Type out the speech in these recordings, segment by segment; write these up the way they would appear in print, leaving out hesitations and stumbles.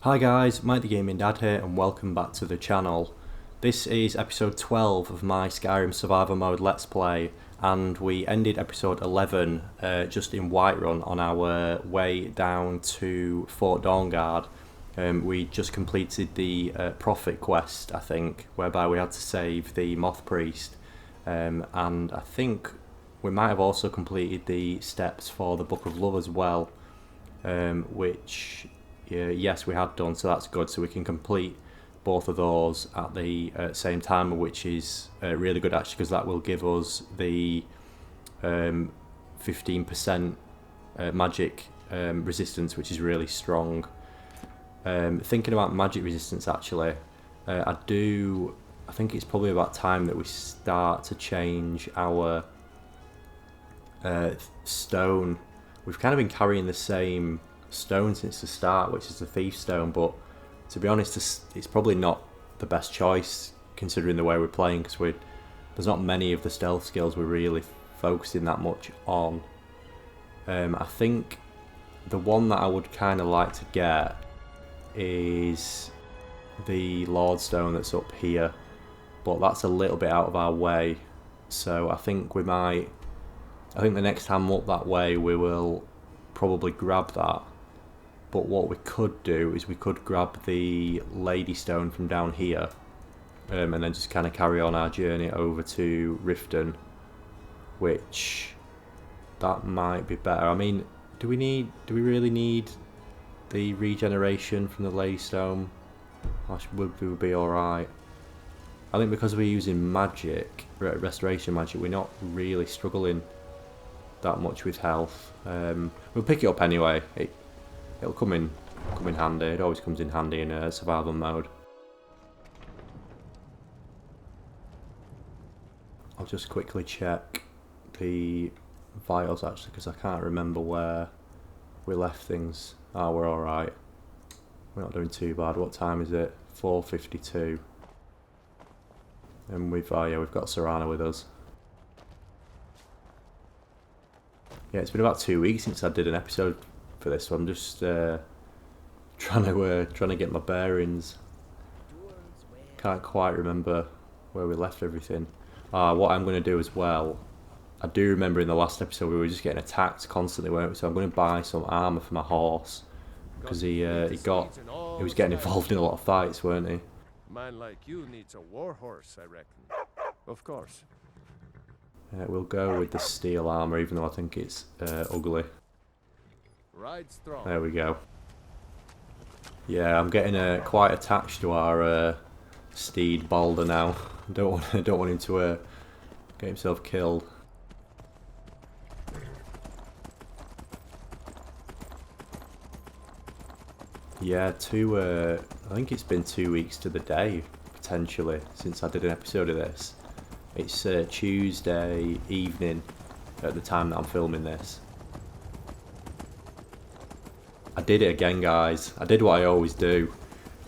Hi guys, Mike the Gaming Dad here and welcome back to the channel. This is episode 12 of my Skyrim Survivor Mode Let's Play, and we ended episode 11 just in Whiterun on our way down to Fort Dawnguard. We just completed the Prophet quest, I think, whereby we had to save the Moth Priest, and I think we might have also completed the steps for the Book of Love as well, which... yes, we had done, so that's good. So we can complete both of those at the same time, which is really good actually, because that will give us the 15% magic resistance, which is really strong. Thinking about magic resistance actually, I think it's probably about time that we start to change our stone. We've kind of been carrying the same stone since the start, which is the thief stone, but to be honest it's probably not the best choice considering the way we're playing, because there's not many of the stealth skills we're really focusing that much on. I think the one that I would kind of like to get is the Lord Stone that's up here, but that's a little bit out of our way, so I think the next time up that way we will probably grab that. But what we could do is we could grab the Lady Stone from down here, and then just kind of carry on our journey over to Riften, which that might be better. I mean, do we really need the regeneration from the Lady Stone? Would be alright. I think because we're using magic, restoration magic, we're not really struggling that much with health. We'll pick it up anyway. It'll come in handy. It always comes in handy in survival mode. I'll just quickly check the vitals actually, because I can't remember where we left things. Oh, we're alright. We're not doing too bad. What time is it? 4:52. And we've got Serana with us. Yeah, it's been about 2 weeks since I did an episode for this, so I'm just trying to get my bearings. Can't quite remember where we left everything. What I'm going to do as well, I do remember in the last episode we were just getting attacked constantly, weren't we? So I'm going to buy some armour for my horse, because he was getting involved in a lot of fights, weren't he? Man like you needs a war horse, I reckon. Of course. We'll go with the steel armour, even though I think it's ugly. Ride strong. There we go. Yeah, I'm getting quite attached to our steed Balder now. Don't want him to get himself killed. Yeah, I think it's been 2 weeks to the day potentially since I did an episode of this. It's Tuesday evening at the time that I'm filming this. I did it again, guys. I did what I always do.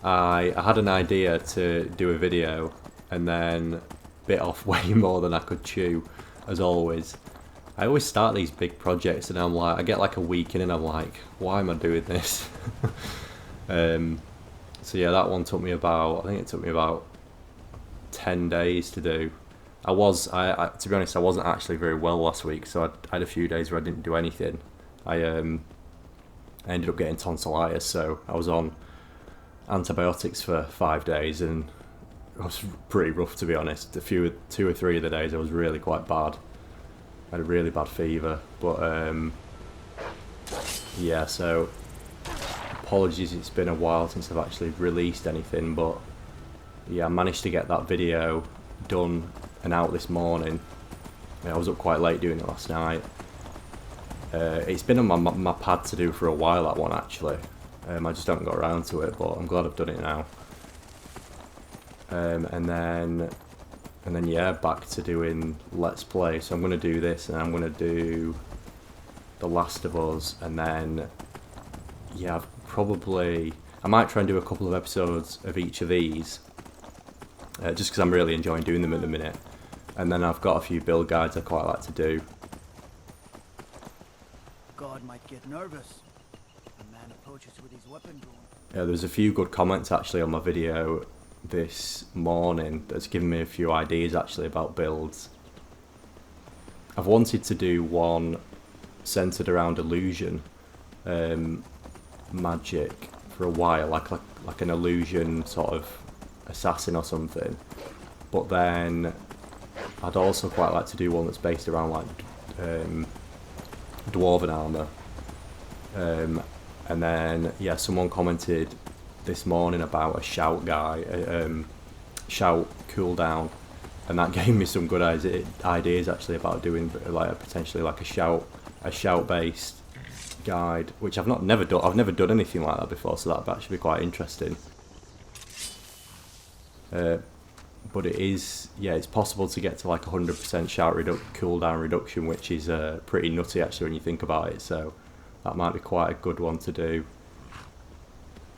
I had an idea to do a video and then bit off way more than I could chew, as always. I always start these big projects and I'm like, I get like a week in and I'm like, why am I doing this? So yeah, that one took me about, I think it took me about 10 days to do. To be honest, I wasn't actually very well last week, so I had a few days where I didn't do anything. I ended up getting tonsillitis, so I was on antibiotics for 5 days, and it was pretty rough, to be honest. 2 or 3 of the days I was really quite bad. I had a really bad fever, but yeah, so apologies, it's been a while since I've actually released anything, but yeah, I managed to get that video done and out this morning. I was up quite late doing it last night. It's been on my pad to do for a while, that one actually. I just haven't got around to it, but I'm glad I've done it now. And then yeah, back to doing Let's Play. So I'm going to do this, and I'm going to do The Last of Us, and then yeah, I might try and do a couple of episodes of each of these, just because I'm really enjoying doing them at the minute. And then I've got a few build guides I quite like to do. God might get nervous. A man approaches with his weapon drawn. Yeah, there's a few good comments actually on my video this morning that's given me a few ideas actually about builds. I've wanted to do one centered around illusion magic for a while, like an illusion sort of assassin or something. But then I'd also quite like to do one that's based around like dwarven armor. And then yeah, someone commented this morning about a shout guy, shout cooldown, and that gave me some good ideas actually about doing like potentially like a shout based guide, which I've never done anything like that before, so that'd actually be quite interesting. But it is, yeah, it's possible to get to like 100% shout cooldown reduction, which is pretty nutty actually when you think about it. So that might be quite a good one to do.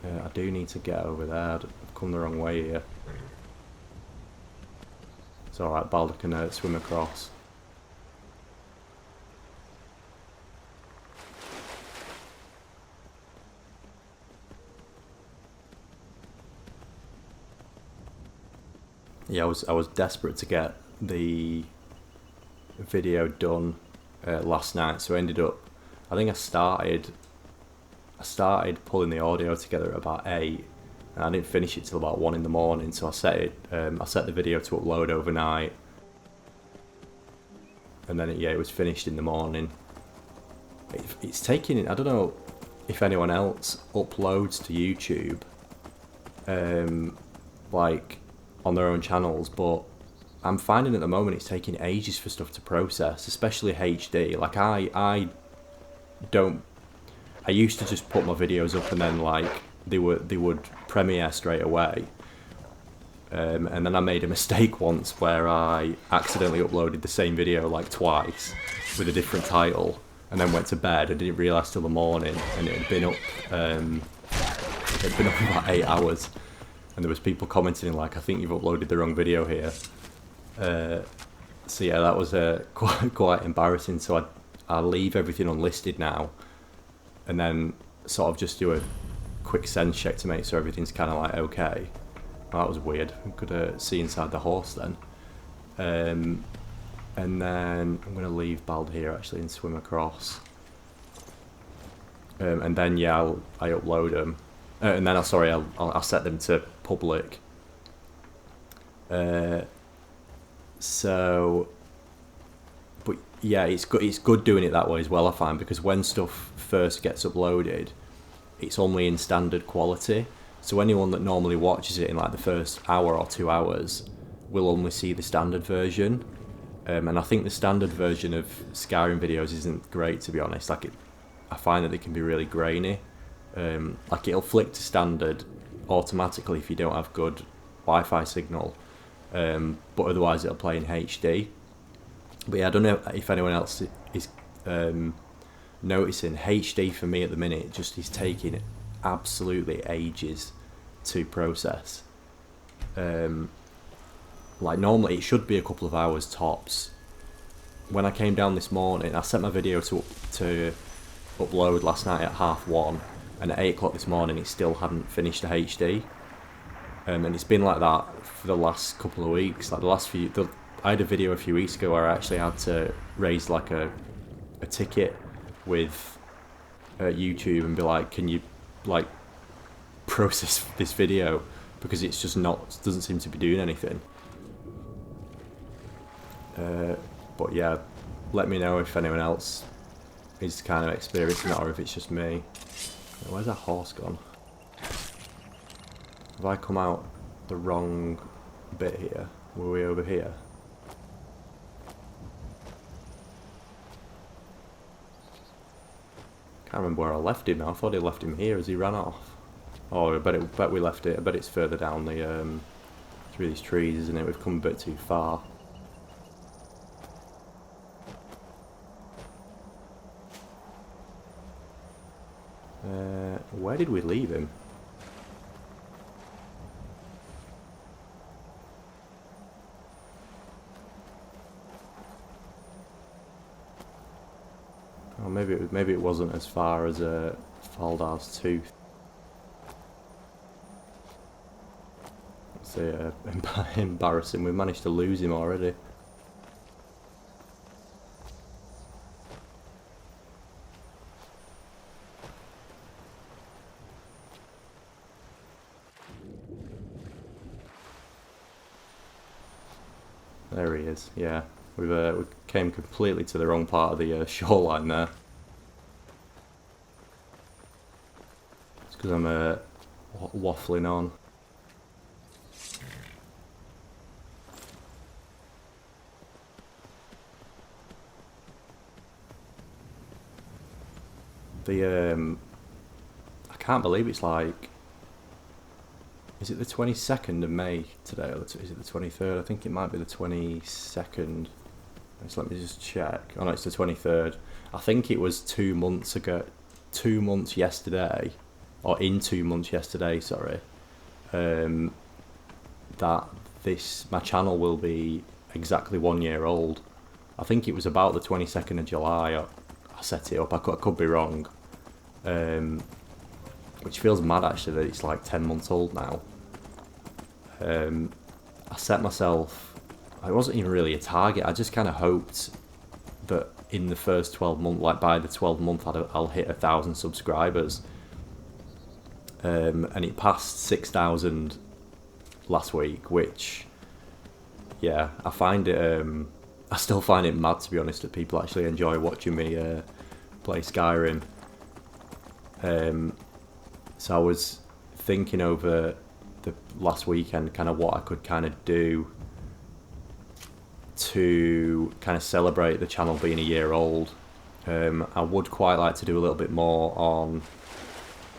I do need to get over there. I've come the wrong way here. It's alright, Balder can swim across. Yeah, I was desperate to get the video done last night, so I ended up, I think I started pulling the audio together at about 8, and I didn't finish it till about 1 in the morning. So I set the video to upload overnight, and then it was finished in the morning. It's taking, I don't know if anyone else uploads to YouTube, like on their own channels, but I'm finding at the moment it's taking ages for stuff to process, especially HD. Like I used to just put my videos up and then like they would premiere straight away. And then I made a mistake once where I accidentally uploaded the same video like twice with a different title, and then went to bed and didn't realise till the morning, and it had been up about 8 hours, and there was people commenting like, I think you've uploaded the wrong video here. So yeah, that was quite embarrassing. So I leave everything unlisted now, and then sort of just do a quick sense check to make sure everything's kind of like okay. Well, that was weird. I could see inside the horse then. And then I'm going to leave Bald here actually and swim across. And then yeah, I upload them. And then I'll set them to public. So, but yeah, it's good doing it that way as well, I find, because when stuff first gets uploaded, it's only in standard quality. So anyone that normally watches it in like the first hour or 2 hours will only see the standard version. And I think the standard version of Skyrim videos isn't great, to be honest. I find that they can be really grainy. Like it'll flick to standard automatically if you don't have good Wi-Fi signal, but otherwise it'll play in HD. But yeah, I don't know if anyone else is noticing HD for me at the minute just is taking absolutely ages to process. Like normally it should be a couple of hours tops. When I came down this morning, I set my video to upload last night at 1:30, and at 8 o'clock this morning it still hadn't finished the HD. And it's been like that for the last couple of weeks. Like I had a video a few weeks ago where I actually had to raise like a ticket with YouTube and be like, can you like process this video, because it's just doesn't seem to be doing anything. But yeah, let me know if anyone else is kind of experiencing that or if it's just me. Where's that horse gone? Have I come out the wrong bit here? Were we over here? Can't remember where I left him now. I thought I left him here as he ran off. Oh, I bet we left it. I bet it's further down the through these trees, isn't it? We've come a bit too far. Where did we leave him? Oh, maybe it wasn't as far as Faldar's Tooth. So embarrassing. We managed to lose him already. There he is. Yeah, we came completely to the wrong part of the shoreline there. It's because I'm waffling on. I can't believe it's like, is it the 22nd of May today, or is it the 23rd? I think it might be the 22nd. Let me just check. Oh no, it's the 23rd. I think it was 2 months ago, 2 months yesterday, or in 2 months yesterday, sorry, that my channel will be exactly 1 year old. I think it was about the 22nd of July I set it up. I could be wrong. Which feels mad actually that it's like 10 months old now. I set myself, it wasn't even really a target, I just kind of hoped that in the first 12 months, like by the 12th month, I'll hit 1,000 subscribers. And it passed 6,000 last week, which, yeah, I still find it mad, to be honest, that people actually enjoy watching me play Skyrim. So I was thinking over the last weekend kind of what I could kind of do to kind of celebrate the channel being a year old. I would quite like to do a little bit more on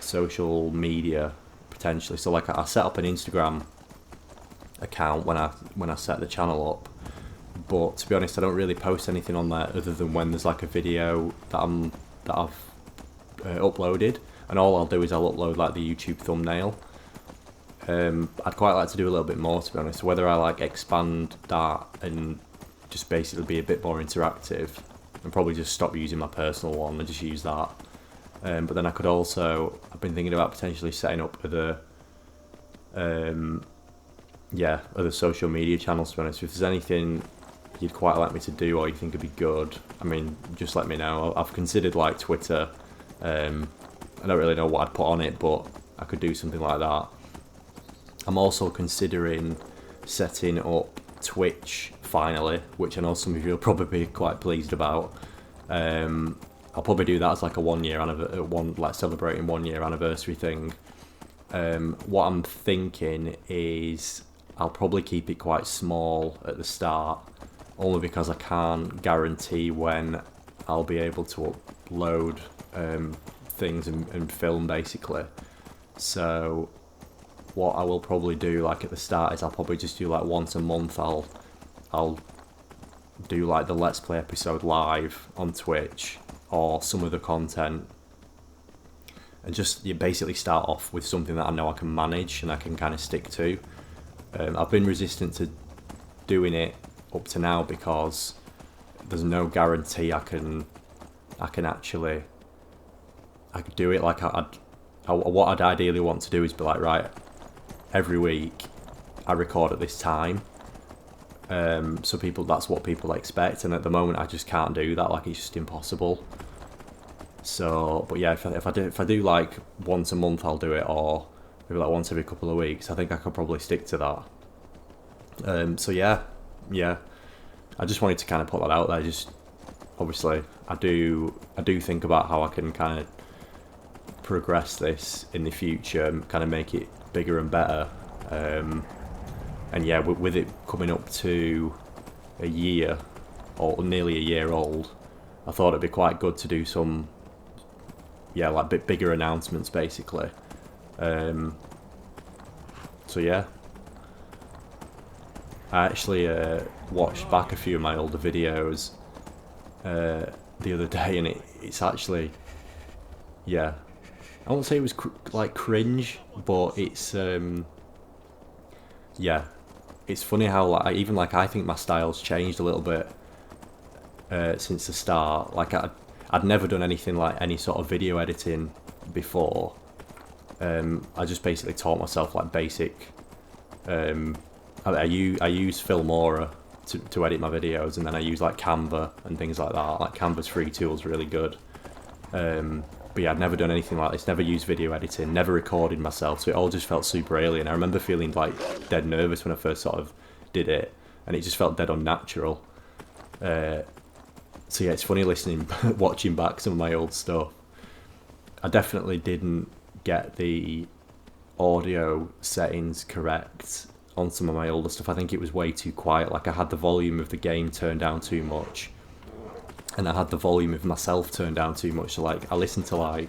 social media potentially. So like I set up an Instagram account when I set the channel up, but to be honest, I don't really post anything on there other than when there's like a video that I've uploaded, and all I'll do is I'll upload like the YouTube thumbnail. I'd quite like to do a little bit more, to be honest, whether I like expand that and just basically be a bit more interactive, and probably just stop using my personal one and just use that. But then I could also, I've been thinking about potentially setting up other social media channels, to be honest. If there's anything you'd quite like me to do or you think would be good, I mean, just let me know. I've considered like Twitter. I don't really know what I'd put on it, but I could do something like that. I'm also considering setting up Twitch finally, which I know some of you will probably be quite pleased about. I'll probably do that as like a 1 year celebrating 1 year anniversary thing. What I'm thinking is I'll probably keep it quite small at the start, only because I can't guarantee when I'll be able to upload things and film basically. So what I will probably do like at the start is I'll probably just do like once a month I'll do like the Let's Play episode live on Twitch or some other content, and just you basically start off with something that I know I can manage and I can kind of stick to. I've been resistant to doing it up to now because there's no guarantee I can do it. Like what I'd ideally want to do is be like, right, every week I record at this time, so that's what people expect, and at the moment I just can't do that. Like, it's just impossible. So, but yeah, if I do like once a month, I'll do it, or maybe like once every couple of weeks. I think I could probably stick to that. So yeah, I just wanted to kind of put that out there. Just obviously, I do think about how I can kind of progress this in the future and kind of make it bigger and better. And yeah, with it coming up to a year or nearly a year old, I thought it'd be quite good to do some, like bit bigger announcements basically. So yeah, I actually watched back a few of my older videos the other day, and it's actually, I won't say it was like cringe, but it's it's funny how like I think my style's changed a little bit since the start. Like I'd never done anything like any sort of video editing before. I just basically taught myself like basic I use Filmora to edit my videos, and then I use like Canva and things like that. Like Canva's free tool's really good. But yeah, I'd never done anything like this, never used video editing, never recorded myself, so it all just felt super alien. I remember feeling like dead nervous when I first sort of did it, and it just felt dead unnatural. So yeah, it's funny watching back some of my old stuff. I definitely didn't get the audio settings correct on some of my older stuff. I think it was way too quiet, like I had the volume of the game turned down too much. And I had the volume of myself turned down too much. So like I listened to like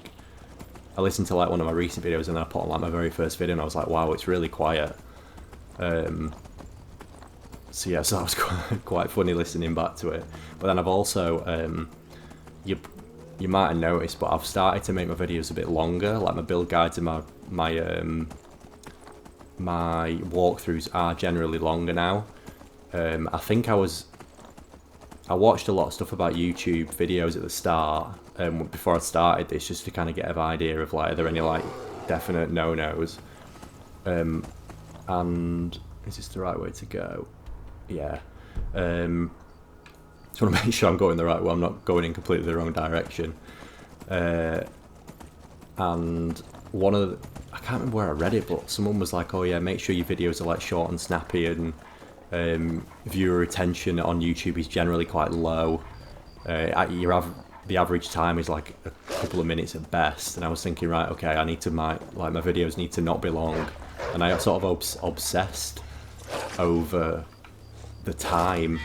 one of my recent videos, and then I put on like my very first video, and I was like, wow, it's really quiet. So yeah, so that was quite funny listening back to it. But then I've also you might have noticed, but I've started to make my videos a bit longer. Like my build guides and my walkthroughs are generally longer now. I think I watched a lot of stuff about YouTube videos at the start, before I started this, just to kind of get an idea of like, are there any like definite no-nos? And is this the right way to go? Yeah. Just want to make sure I'm going the right way. I'm not going in completely the wrong direction. And I can't remember where I read it, but someone was like, oh yeah, make sure your videos are like short and snappy, and viewer retention on YouTube is generally quite low. The average time is like a couple of minutes at best. And I was thinking, right, okay, I need to my videos need to not be long, and I sort of obsessed over the time.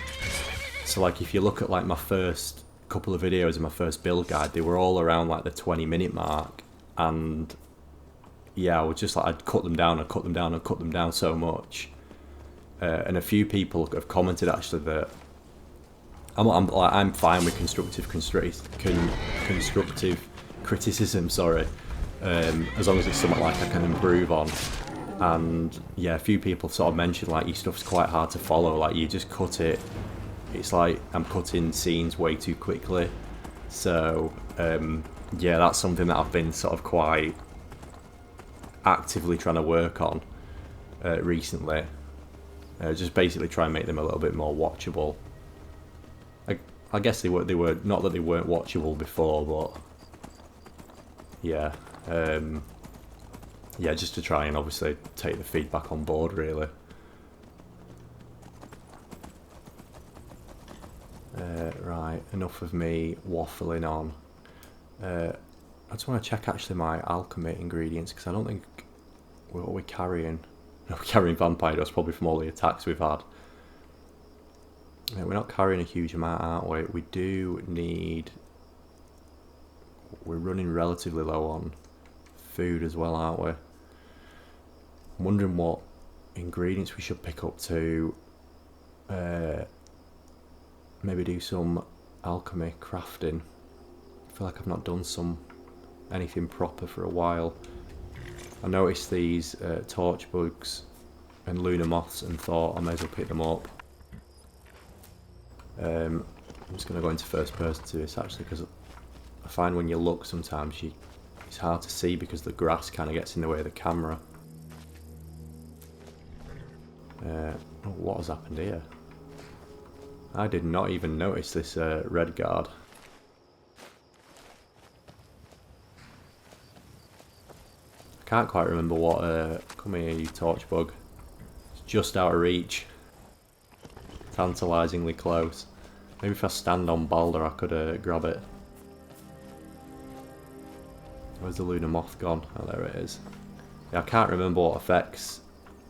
So like if you look at like my first couple of videos in my first build guide, they were all around like the 20-minute mark, and yeah, I was just like, I'd cut them down so much. And a few people have commented actually that I'm fine with constructive criticism, sorry, as long as it's something like I can improve on. And yeah, a few people sort of mentioned like your stuff's quite hard to follow, like you just cut it. It's like I'm cutting scenes way too quickly. So yeah, that's something that I've been sort of quite actively trying to work on recently. Just basically try and make them a little bit more watchable. I guess they were not that they weren't watchable before, but yeah, yeah, just to try and obviously take the feedback on board, really. Right, enough of me waffling on. I just want to check actually my alchemy ingredients, because I don't think what we're carrying. No, we're carrying vampire dust, probably from all the attacks we've had. Yeah, we're not carrying a huge amount, aren't we? We do need... We're running relatively low on food as well, aren't we? I'm wondering what ingredients we should pick up to maybe do some alchemy crafting. I feel like I've not done anything proper for a while. I noticed these torch bugs and lunar moths and thought I may as well pick them up. I'm just going to go into first person to this actually, because I find when you look sometimes it's hard to see because the grass kind of gets in the way of the camera. What has happened here? I did not even notice this red guard. I can't quite remember what... come here, you torch bug. It's just out of reach. Tantalisingly close. Maybe if I stand on Balder I could grab it. Where's the lunar moth gone? Oh, there it is. Yeah, I can't remember what effects...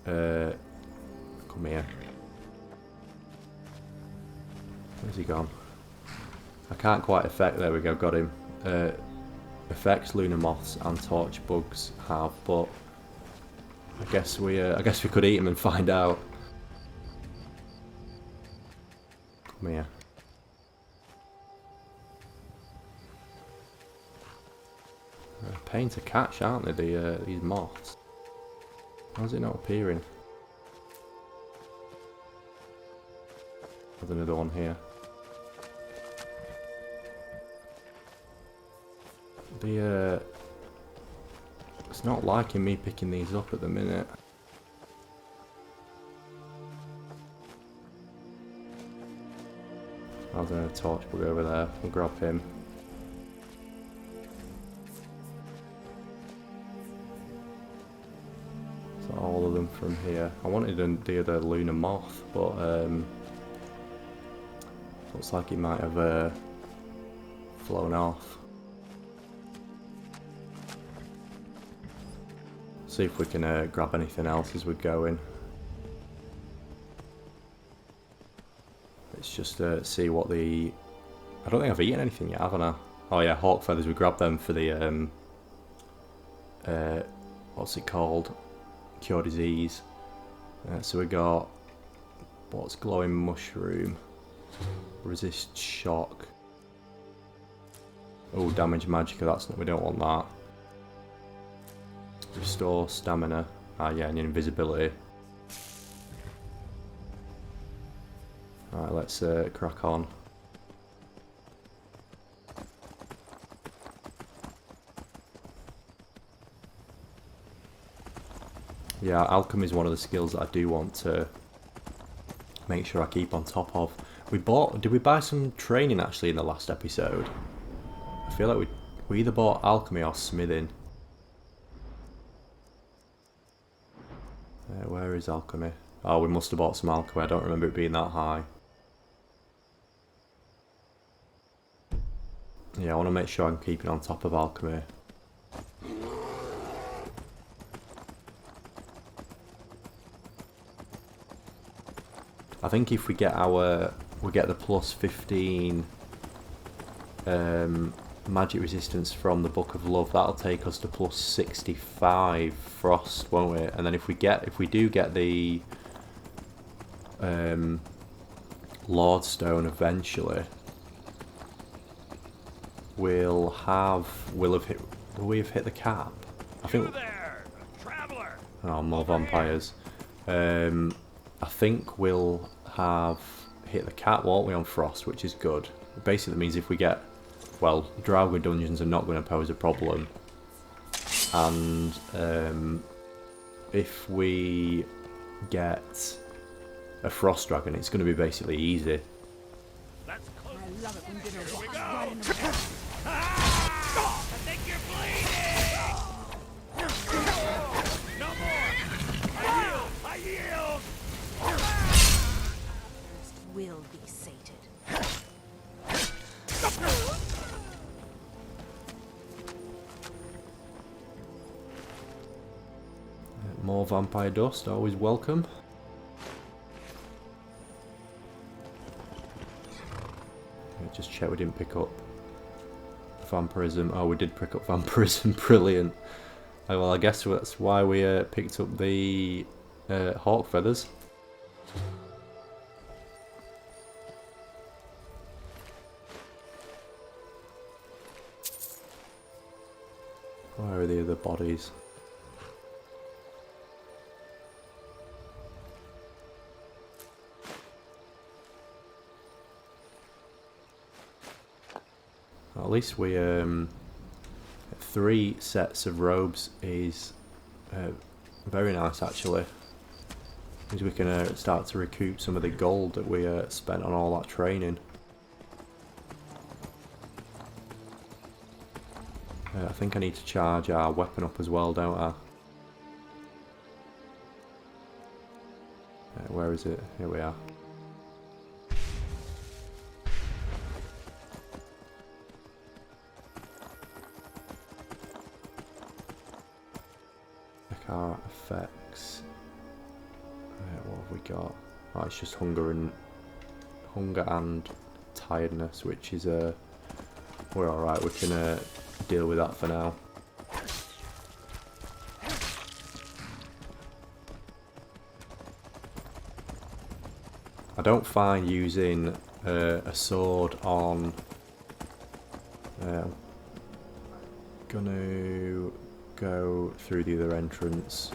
come here. Where's he gone? I can't quite affect... There we go, got him. Effects lunar moths and torch bugs have, but I guess we could eat them and find out. Come here. They're a pain to catch, aren't they? These moths. Why is it not appearing? There's another one here. It's not liking me picking these up at the minute. There's a torch bug over there. We'll grab him. So all of them from here. I wanted to do the lunar moth, but looks like it might have flown off. See if we can grab anything else as we're going. Let's just see what the... I don't think I've eaten anything yet, haven't I? Oh yeah, hawk feathers. We grabbed them for the what's it called? Cure disease. So we got what's glowing mushroom, resist shock. Oh, damage magicka. That's not. We don't want that. Restore stamina. Ah, yeah, and invisibility. Alright, let's crack on. Yeah, alchemy is one of the skills that I do want to make sure I keep on top of. Did we buy some training actually in the last episode? I feel like we either bought alchemy or smithing. Where is alchemy? Oh, we must have bought some alchemy. I don't remember it being that high. Yeah, I want to make sure I'm keeping on top of alchemy. I think if we get the plus 15 magic resistance from the Book of Love, that'll take us to plus 65 frost, won't it? And then if we do get the Lord Stone eventually, will we have hit the cap? I think. There, traveler. Oh, more vampires. I think we'll have hit the cap, won't we, on frost, which is good. Basically, that means if we get, well, Dawnguard dungeons are not going to pose a problem, and if we get a frost dragon, it's going to be basically easy. That's close. I love it when bitter walks right in the middle. I think you're bleeding. No more. I yield. Thirst will be sated. More vampire dust, always welcome. Just check we didn't pick up vampirism. Oh, we did pick up vampirism. Brilliant. Oh, well, I guess that's why we picked up the hawk feathers. Where are the other bodies? At least we 3 sets of robes is very nice actually. Means we can start to recoup some of the gold that we spent on all that training. I think I need to charge our weapon up as well, don't I? Where is it? Here we are. Our effects. What have we got? Oh, it's just hunger and tiredness, which is we're all right. We can deal with that for now. I don't find using a sword on. Gonna go through the other entrance.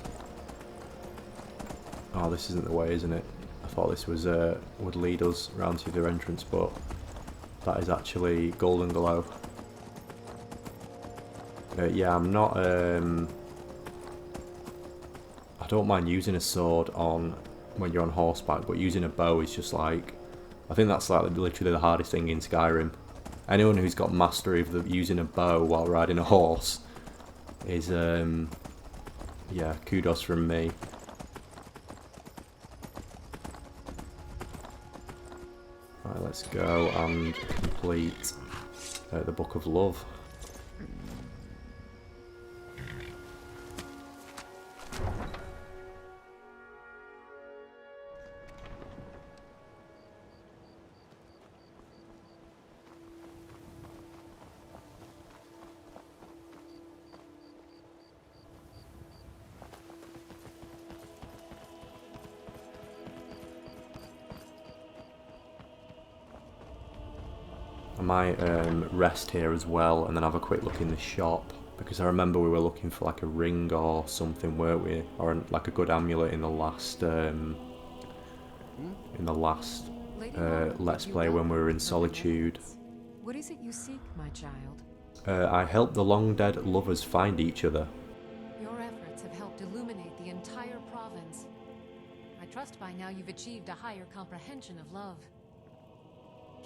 Oh, this isn't the way, isn't it? I thought this was would lead us round to the other entrance, but that is actually Golden Glow. Yeah, I'm not. I don't mind using a sword on when you're on horseback, but using a bow is just like I think that's like literally the hardest thing in Skyrim. Anyone who's got mastery of using a bow while riding a horse is, yeah, kudos from me. Right, let's go and complete the Book of Love. I might rest here as well and then have a quick look in the shop, because I remember we were looking for like a ring or something, weren't we? Or like a good amulet in the last Let's Play when we were in Solitude. What is it you seek, my child? I helped the long dead lovers find each other. Your efforts have helped illuminate the entire province. I trust by now you've achieved a higher comprehension of love.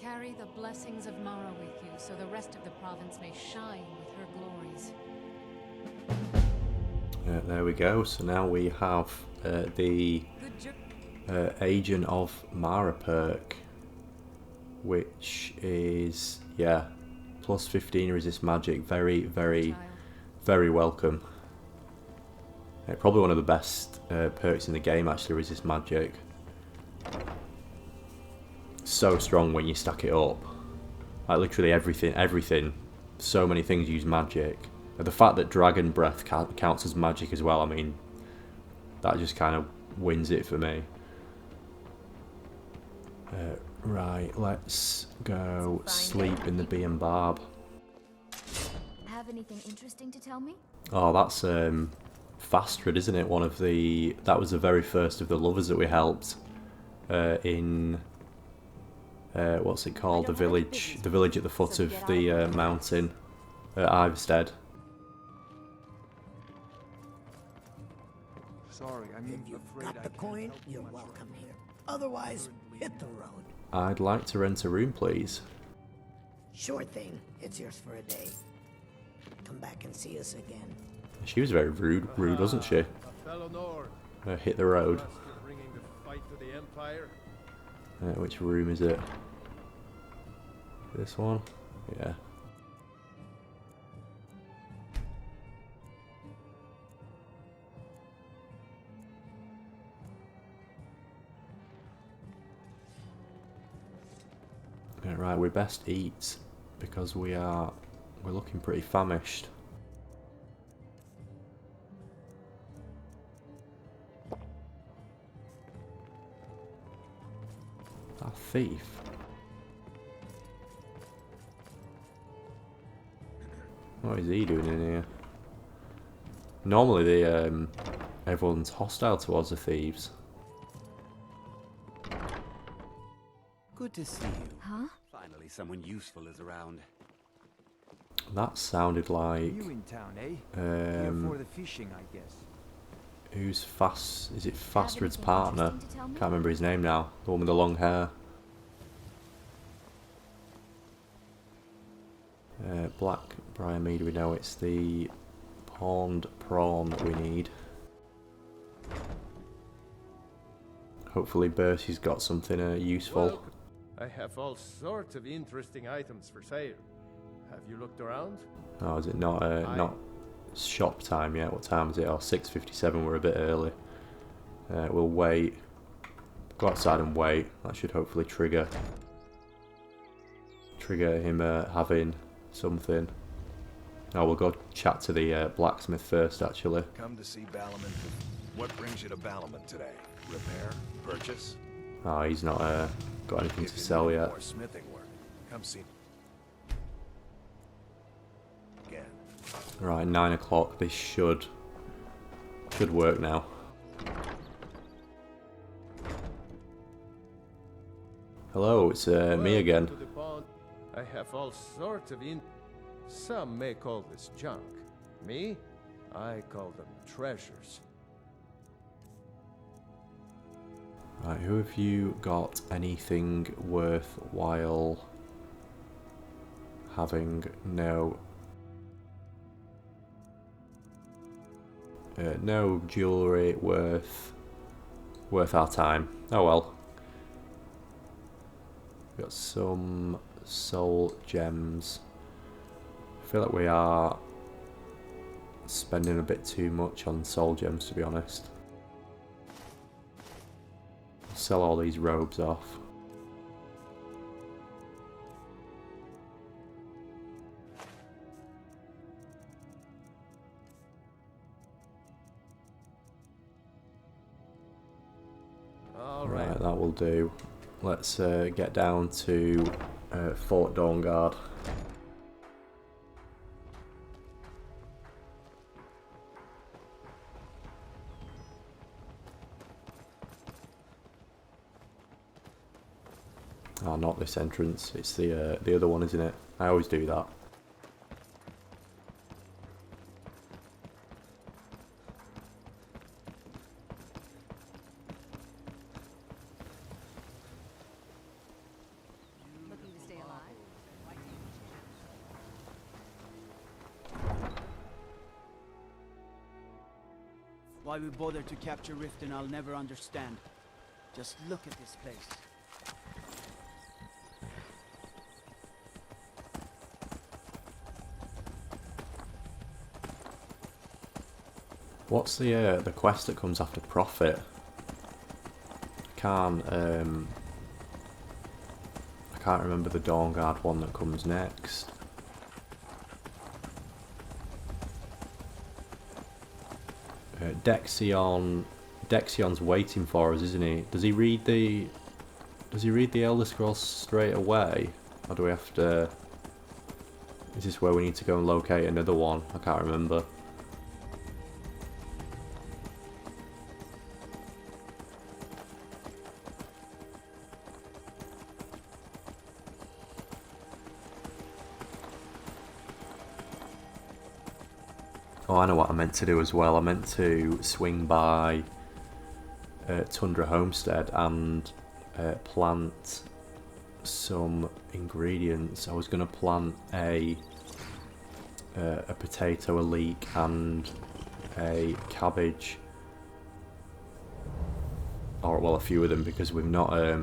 Carry the blessings of Mara with you, so the rest of the province may shine with her glories. There we go. So now we have the Agent of Mara perk, which is, yeah, plus 15 resist magic. Very, very, very welcome. Probably one of the best perks in the game, actually, resist magic. So strong when you stack it up. Like literally everything. So many things use magic. The fact that Dragon Breath counts as magic as well, I mean, that just kind of wins it for me. Right, let's go sleep in the Bee and Barb. Have anything interesting to tell me? Oh, that's Fastred, isn't it? One of the... That was the very first of the lovers that we helped in... what's it called? The village at the foot of the mountain at Ivestead. Sorry, I'm If you've got the coin, you're welcome here. Otherwise, hit the road. I'd like to rent a room, please. Sure thing. It's yours for a day. Come back and see us again. She was very rude, wasn't she? A fellow Nord. Hit the road. You're bringing the fight to the Empire. Which room is it? This one? Yeah. Right, we best eat because we're looking pretty famished. A thief. What is he doing in here? Normally everyone's hostile towards the thieves. Good to see you. Huh? Finally, someone useful is around. That sounded like You in town, eh? Here for the fishing, I guess. who's Fast? Is it Fastred's anything partner? interesting to tell me? Can't remember his name now. The one with the long hair. Black Briar Mead, we know it's the pawned prawn that we need. Hopefully Bertie's got something useful. Well, I have all sorts of interesting items for sale. Have you looked around? Oh, is it not not shop time yet? What time is it? Oh, 6:57. We're a bit early. We'll wait. Go outside and wait. That should hopefully trigger him having something. Oh, we'll go chat to the blacksmith first, actually. Come to see Balamant. What brings you to Balamant today? Repair? Purchase? Oh, he's not got anything If to you sell need yet. more smithing work, come see again. Right, 9 o'clock. This should work now. Hello, it's me again. To the pond. I have all sorts of Some may call this junk. Me? I call them treasures. Right, who have you got anything worthwhile having? No. No jewellery worth our time. Oh well. Got some soul gems. I feel like we are spending a bit too much on soul gems, to be honest. Sell all these robes off. Right, that will do. Let's get down to Fort Dawnguard. Oh, not this entrance. It's the other one, isn't it? I always do that. Looking to stay alive? Why we bother to capture Riften, I'll never understand. Just look at this place. What's the quest that comes after Prophet? I can't remember the Dawnguard one that comes next. Dexion's waiting for us, isn't he? Does he read the Elder Scrolls straight away, or do we have to? Is this where we need to go and locate another one? I can't remember. Oh, I know what I meant to do as well. I meant to swing by Tundra Homestead and plant some ingredients. I was going to plant a potato, a leek, and a cabbage. Or, well, a few of them, because we've not... yeah,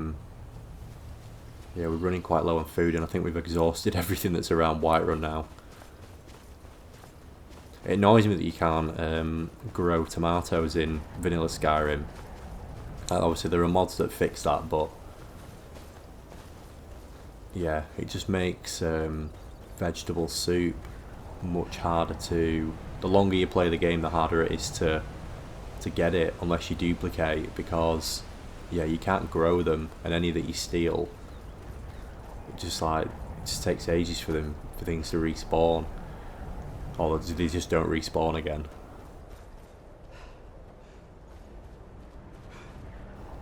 we're running quite low on food, and I think we've exhausted everything that's around Whiterun now. It annoys me that you can't grow tomatoes in vanilla Skyrim. Obviously there are mods that fix that, but yeah, it just makes vegetable soup much harder to... The longer you play the game, the harder it is to get it, unless you duplicate, because yeah, you can't grow them, and any that you steal, it just takes ages for things to respawn. Or they just don't respawn again.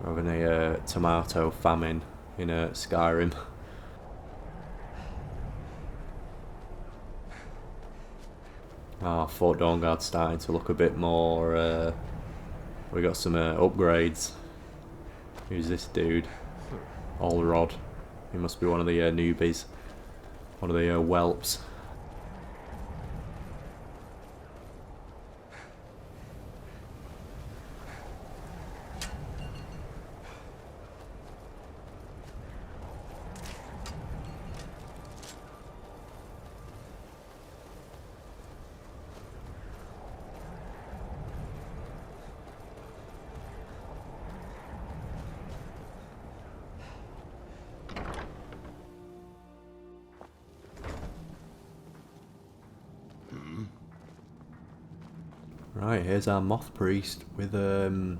We're having a tomato famine in Skyrim. Fort Dawnguard's starting to look a bit more... we got some upgrades. Who's this dude? Allrod. He must be one of the newbies. One of the whelps. Right, here's our moth priest with Isram.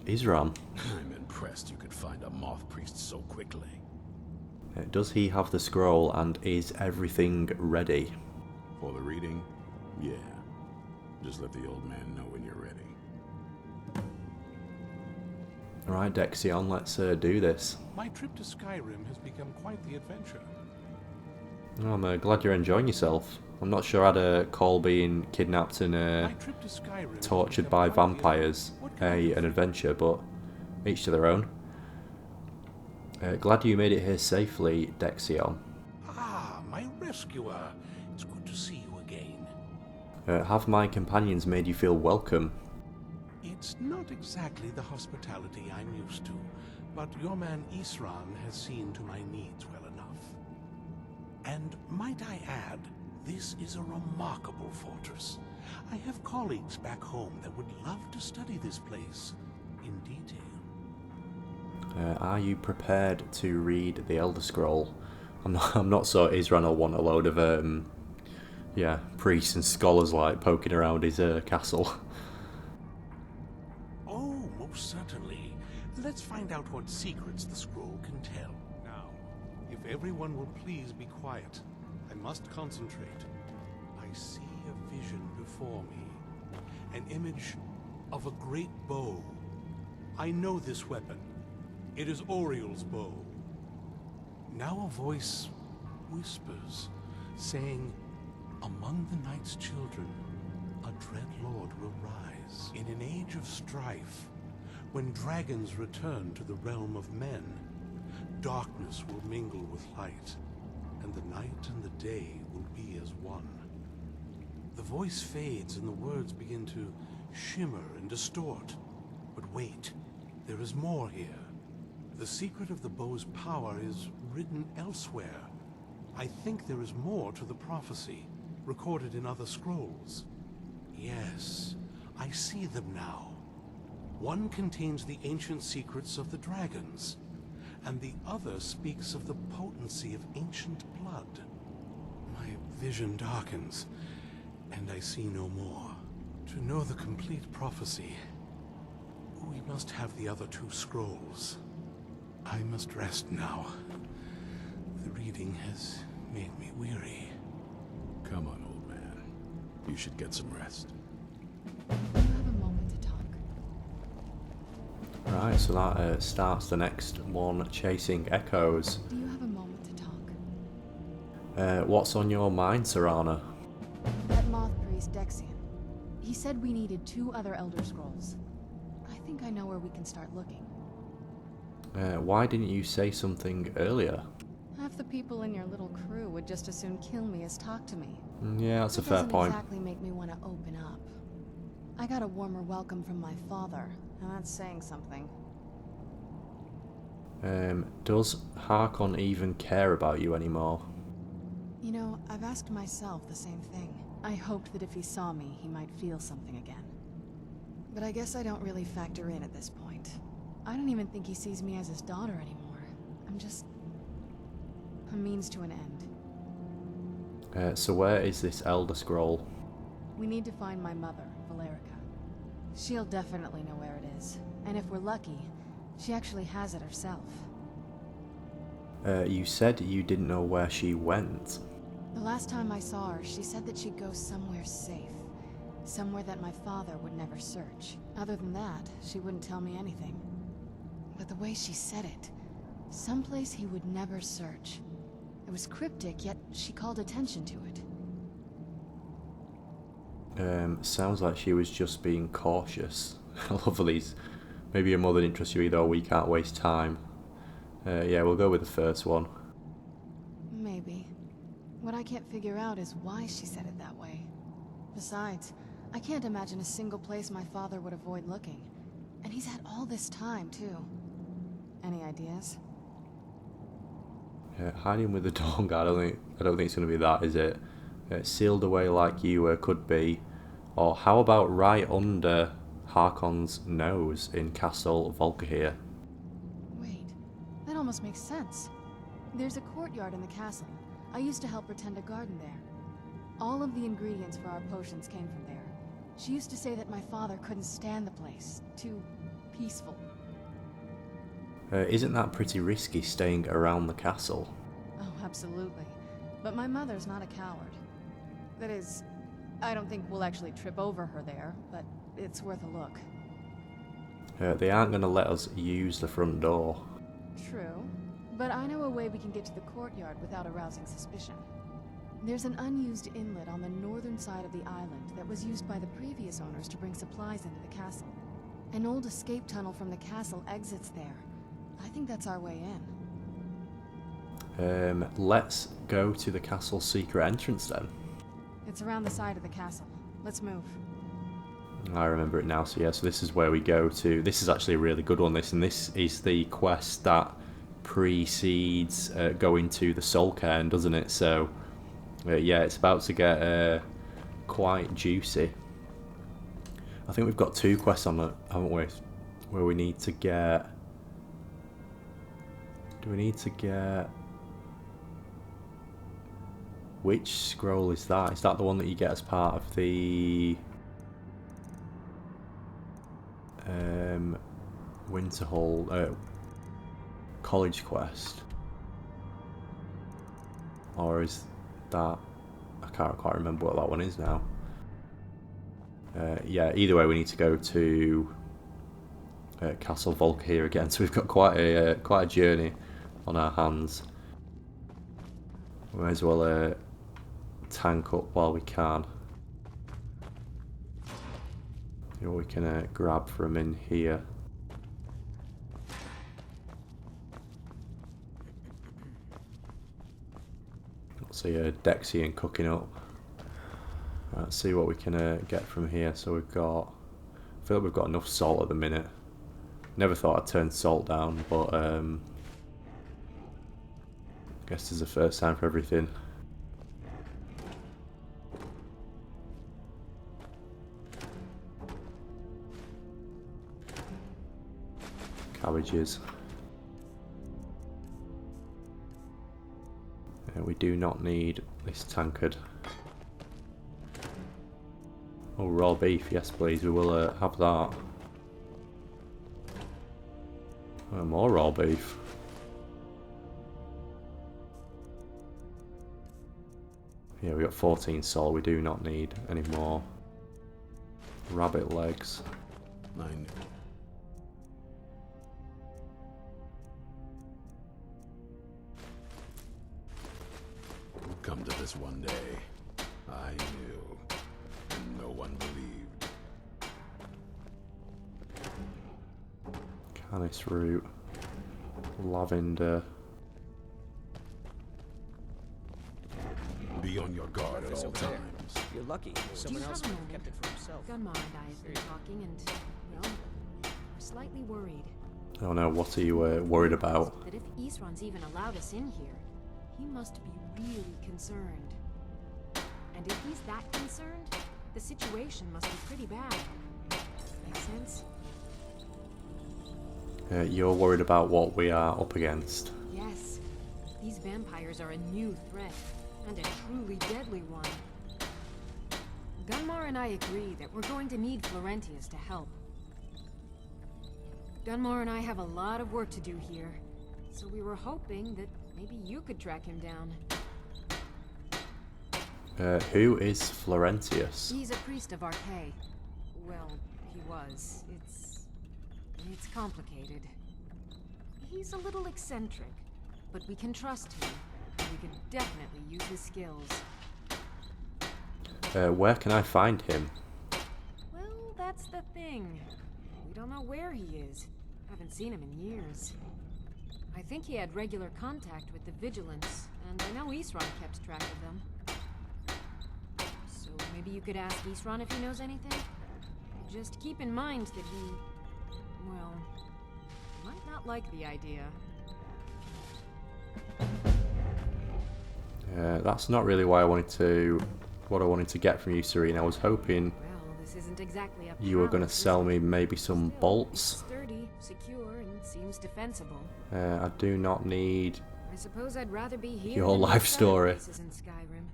I'm impressed you could find a moth priest so quickly. Does he have the scroll, and is everything ready? For the reading? Yeah. Just let the old man know when you're ready. Alright, Dexion, let's do this. My trip to Skyrim has become quite the adventure. I'm glad you're enjoying yourself. I'm not sure I'd call being kidnapped and My trip to Skyrim has tortured become by quite the vampires adventure. What kind of an adventure, but each to their own. Glad you made it here safely, Dexion. Ah, my rescuer. It's good to see you again. Have my companions made you feel welcome? It's not exactly the hospitality I'm used to, but your man Isran has seen to my needs well enough. And might I add, this is a remarkable fortress. I have colleagues back home that would love to study this place in detail. Are you prepared to read the Elder Scroll? I'm not so Isran will want a load of priests and scholars like poking around his castle. Oh, most certainly. Let's find out what secrets the scroll can tell. Now, if everyone will please be quiet, I must concentrate. I see a vision before me. An image of a great bow. I know this weapon. It is Oriel's bow. Now a voice whispers, saying, among the night's children, a dread lord will rise. In an age of strife, when dragons return to the realm of men, darkness will mingle with light, and the night and the day will be as one. The voice fades and the words begin to shimmer and distort. But wait, there is more here. The secret of the bow's power is written elsewhere. I think there is more to the prophecy, recorded in other scrolls. Yes, I see them now. One contains the ancient secrets of the dragons, and the other speaks of the potency of ancient blood. My vision darkens, and I see no more. To know the complete prophecy, we must have the other two scrolls. I must rest now. The reading has made me weary. Come on, old man. You should get some rest. Do you have a moment to talk? Right, so that starts the next one, Chasing Echoes. Do you have a moment to talk? What's on your mind, Serana? That moth priest Dexion. He said we needed 2 other Elder Scrolls. I think I know where we can start looking. Why didn't you say something earlier? Half the people in your little crew would just as soon kill me as talk to me. Yeah, that's a fair point. Doesn't exactly make me want to open up. I got a warmer welcome from my father, and that's saying something. Does Harkon even care about you anymore? You know, I've asked myself the same thing. I hoped that if he saw me, he might feel something again. But I guess I don't really factor in at this point. I don't even think he sees me as his daughter anymore. I'm just a means to an end. So where is this Elder Scroll? We need to find my mother, Valerica. She'll definitely know where it is. And if we're lucky, she actually has it herself. You said you didn't know where she went. The last time I saw her, she said that she'd go somewhere safe. Somewhere that my father would never search. Other than that, she wouldn't tell me anything. But the way she said it, someplace he would never search. It was cryptic, yet she called attention to it. Sounds like she was just being cautious. I love these. Maybe a more than interests you either, we can't waste time. Yeah, we'll go with the first one. Maybe. What I can't figure out is why she said it that way. Besides, I can't imagine a single place my father would avoid looking. And he's had all this time, too. Any ideas? Hiding with the Dawnguard, I don't think it's going to be that, is it? Sealed away like you could be. Or how about right under Harkon's nose in Castle Volkahir? Wait, that almost makes sense. There's a courtyard in the castle. I used to help her tend a garden there. All of the ingredients for our potions came from there. She used to say that my father couldn't stand the place. Too peaceful. Isn't that pretty risky, staying around the castle? Oh, absolutely. But my mother's not a coward. That is, I don't think we'll actually trip over her there, but it's worth a look. They aren't going to let us use the front door. True, but I know a way we can get to the courtyard without arousing suspicion. There's an unused inlet on the northern side of the island that was used by the previous owners to bring supplies into the castle. An old escape tunnel from the castle exits there. I think that's our way in. Let's go to the castle's secret entrance then. It's around the side of the castle. Let's move. I remember it now. So yeah, so this is where we go to. This is actually a really good one. This is the quest that precedes going to the Soul Cairn, doesn't it? So yeah, it's about to get quite juicy. I think we've got 2 quests on it, haven't we? Where we need to get. Do we need to get? Which scroll is that? Is that the one that you get as part of the Winterhold college quest? Or is that... I can't quite remember what that one is now. Yeah, either way we need to go to Castle Volkir again, so we've got quite a journey on our hands. We may as well tank up while we can. You know, we can grab from in here. Let's see Dexian cooking up. Right, let's see what we can get from here. So we've got... I feel like we've got enough salt at the minute. Never thought I'd turn salt down, but I guess there's a first time for everything. Cabbages. We do not need this tankard. Oh, raw beef, yes please, we will have that. Oh, more raw beef. Yeah, we got 14 salt, we do not need any more. Rabbit legs. 9. We'll come to this one day. I knew, and no one believed. Canis root. Lavender. Be on your guard at all times. You're lucky. Someone else could have kept it for himself. Gunmar and I have been talking and, well, we're slightly worried. Oh no, what are you worried about? That if Isran's even allowed us in here, he must be really concerned. And if he's that concerned, the situation must be pretty bad. Make sense? You're worried about what we are up against. Yes. These vampires are a new threat, and a truly deadly one. Gunmar and I agree that we're going to need Florentius to help. Gunmar and I have a lot of work to do here, so we were hoping that maybe you could track him down. Who is Florentius? He's a priest of Archay. Well, he was. It's complicated. He's a little eccentric, but we can trust him. And we can definitely use his skills. Where can I find him? Well, that's the thing. We don't know where he is. Haven't seen him in years. I think he had regular contact with the Vigilance, and I know Isran kept track of them. So maybe you could ask Isran if he knows anything? Just keep in mind that he... well, might not like the idea. That's not really what I wanted to get from you, Serene. I was hoping Well, this isn't exactly a you were going to palace, sell is me it? maybe some Still, bolts. It's sturdy, secure, and seems defensible. I do not need I suppose I'd rather be here your than life most story. other places in Skyrim.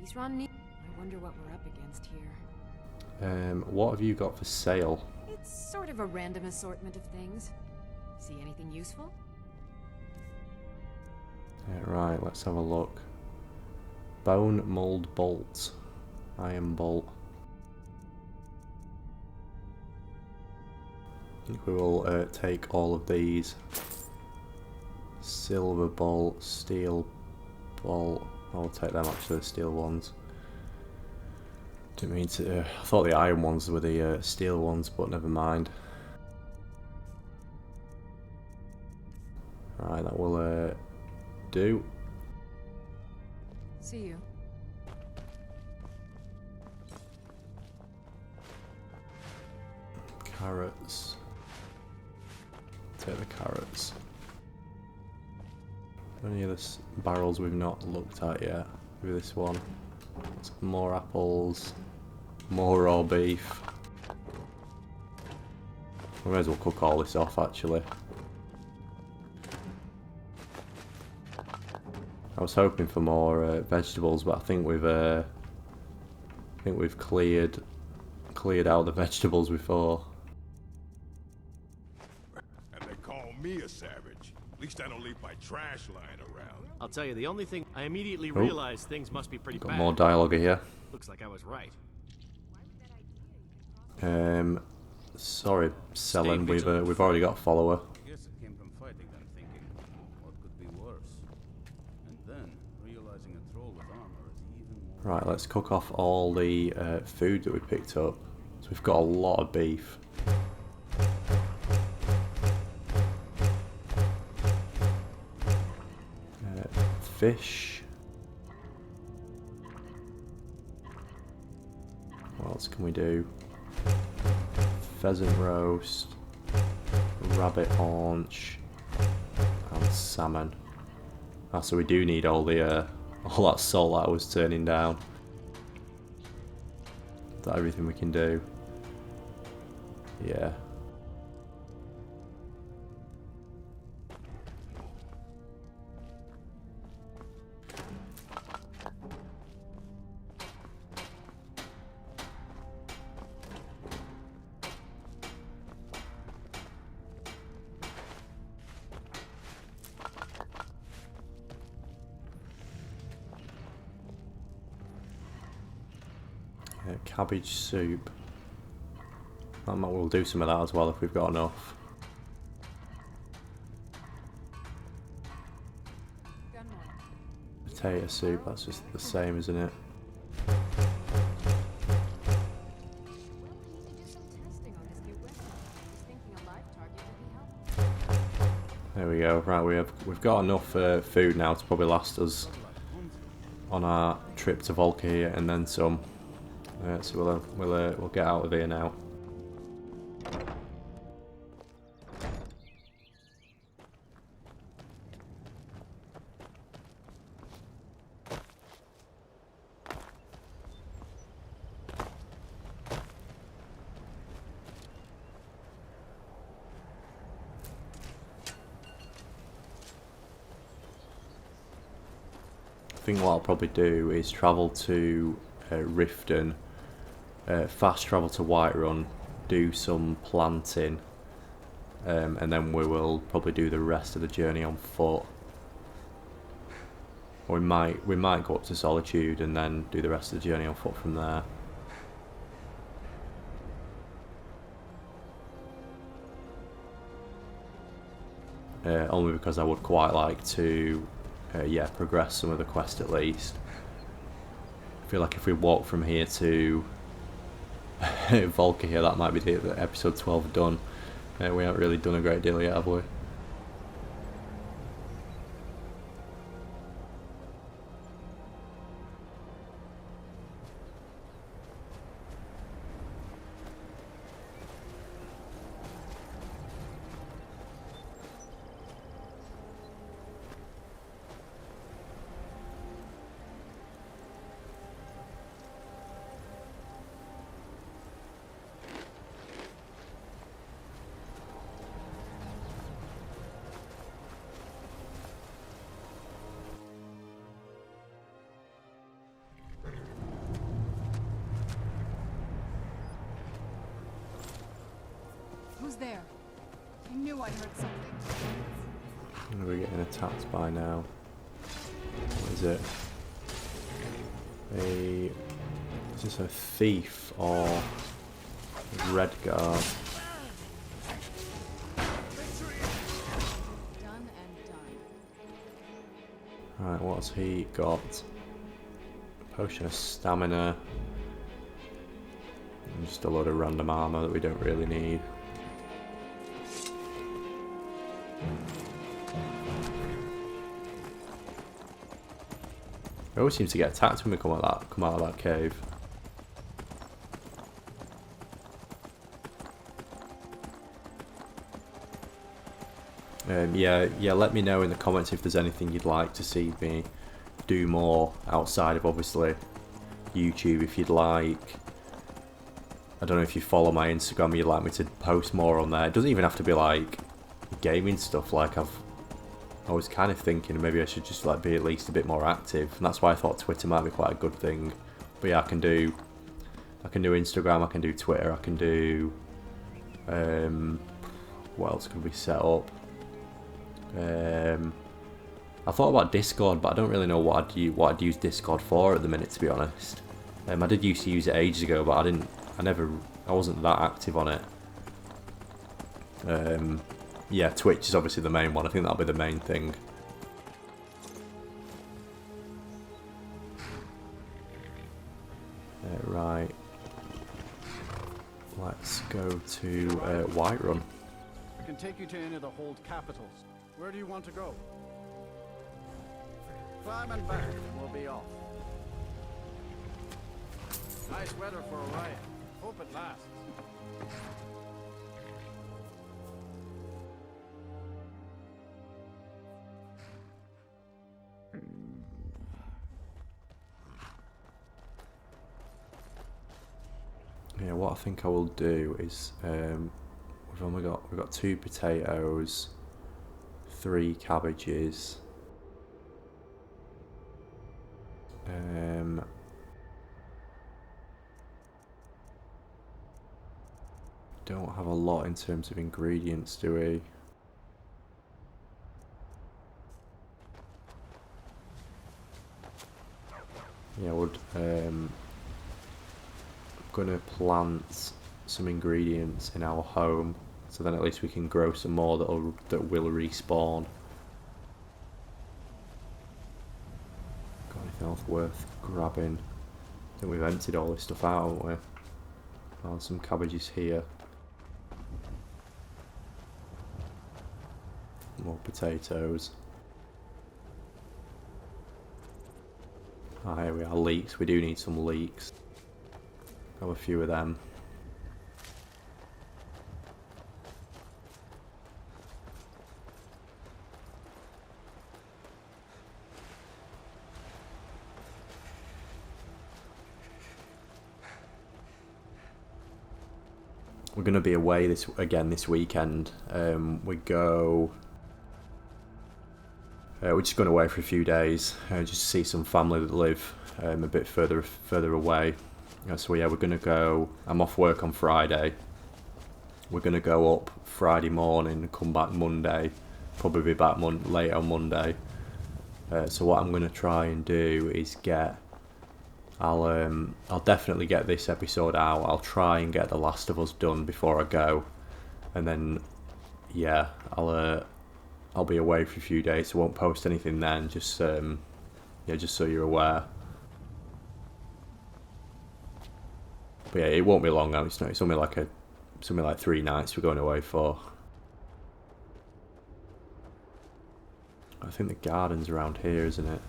If Isran need, I wonder what we're up against here. What have you got for sale? It's sort of a random assortment of things. See anything useful? Right, let's have a look. Bone mold bolts. Iron bolt. I think we will take all of these. Silver bolt, steel bolt. I'll take them actually, the steel ones. Didn't mean to. I thought the iron ones were the steel ones, but never mind. Right, that will do. See you. Carrots. Take the carrots. Any of the barrels we've not looked at yet? Maybe this one. Some more apples. More raw beef. We may as well cook all this off actually. I was hoping for more vegetables, but I think we've cleared out the vegetables before. And they call me a savage. At least I don't leave my trash lying around. I'll tell you, the only thing I immediately realized things must be pretty Got bad. more dialogue here. Looks like I was right. Sorry, Selen, we've already got a follower. I guess it came from fighting them, thinking, what could be worse? And then, realizing a troll with armor is even more... Right, let's cook off all the food that we picked up. So we've got a lot of beef. Fish. What else can we do? Pheasant roast, rabbit haunch, and salmon. Ah, so we do need all the all that salt that I was turning down. Is that everything we can do? Yeah. Cabbage soup. We'll do some of that as well if we've got enough. Potato soup, that's just the same, isn't it? There we go. Right, we've got enough food now to probably last us on our trip to Volkir and then some. So we'll get out of here now. I think what I'll probably do is travel to Riften. Fast travel to Whiterun, do some planting, and then we will probably do the rest of the journey on foot. Or we might go up to Solitude and then do the rest of the journey on foot from there. Only because I would quite like to, progress some of the quest at least. I feel like if we walk from here to Volkir here, that might be the episode 12 done. We haven't really done a great deal yet, have we? Who's there? I knew I heard something. We're getting attacked by now. What is it? Is this a thief or Redguard? Done and done. Right, what's he got? Potion of stamina. And just a load of random armor that we don't really need. It always seems to get attacked when we come out of that cave. Yeah, let me know in the comments if there's anything you'd like to see me do more outside of obviously YouTube. If you'd like, I don't know if you follow my Instagram, you'd like me to post more on there. It doesn't even have to be like gaming stuff. Like I was kind of thinking maybe I should just like be at least a bit more active, and that's why I thought Twitter might be quite a good thing. But yeah, I can do Instagram, I can do Twitter, I can do what else could we set up? I thought about Discord, but I don't really know what I'd use Discord for at the minute, to be honest. I did used to use it ages ago, but I wasn't that active on it. Yeah, Twitch is obviously the main one. I think that'll be the main thing. Right. Let's go to Whiterun. I can take you to any of the hold capitals. Where do you want to go? Climb and back, and we'll be off. Nice weather for a riot. Hope it lasts. Yeah, what I think I will do is we've got 2 potatoes, 3 cabbages, don't have a lot in terms of ingredients, do we? Yeah, I'm gonna plant some ingredients in our home, so then at least we can grow some more that will respawn. Got anything else worth grabbing? I think we've emptied all this stuff out, haven't we? Oh, some cabbages here. More potatoes. Ah, here we are, leeks. We do need some leeks. Have a few of them. We're going to be away this weekend. We're just going away for a few days, just to see some family that live a bit further away. So yeah, we're going to go. I'm off work on Friday. We're going to go up Friday morning and come back Monday. Probably be back late on Monday. So what I'm going to try and do is I'll definitely get this episode out. I'll try and get The Last of Us done before I go, and then yeah, I'll be away for a few days, so I won't post anything then. Just just so you're aware. But yeah, it won't be long now. It's only like 3 nights we're going away for. I think the garden's around here, isn't it?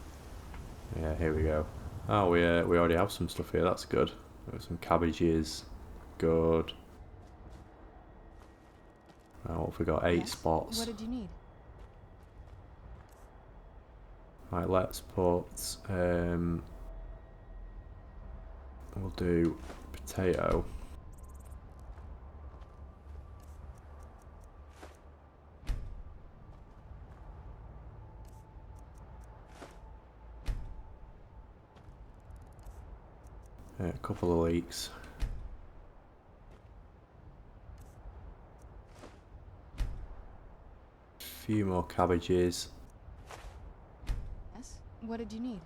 Yeah, here we go. Oh, we already have some stuff here. That's good. Got some cabbages. Good. Oh, what have we got? 8 spots. What did you need? Right, let's put. We'll do potato. A couple of leeks. A few more cabbages. Yes. What did you need?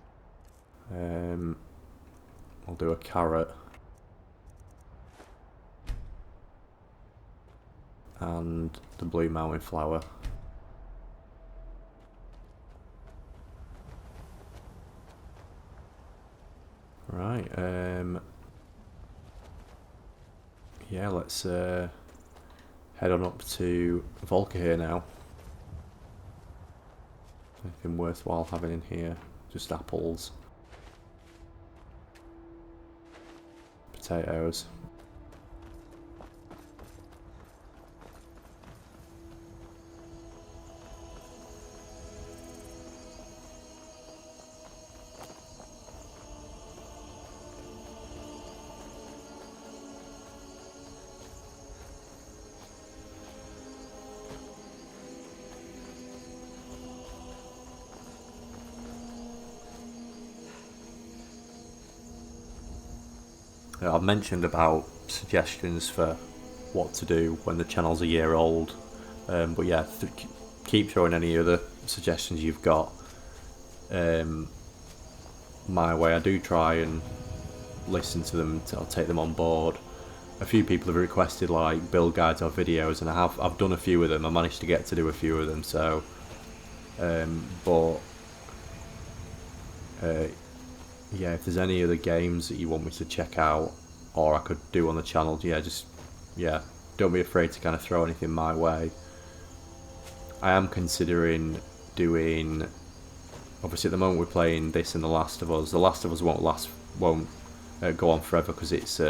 I'll do a carrot. And the blue mountain flower. Right, yeah, let's head on up to Volker here now. Anything worthwhile having in here? Just apples. potatoes. I've mentioned about suggestions for what to do when the channel's a year old, but yeah, keep throwing any other suggestions you've got my way. I do try and listen to them, I'll take them on board. A few people have requested like build guides or videos, and I've done a few of them. I managed to get to do a few of them, so yeah, if there's any other games that you want me to check out or I could do on the channel, yeah, don't be afraid to kind of throw anything my way. I am considering doing, obviously at the moment we're playing this and The Last of Us. The Last of Us won't go on forever because it's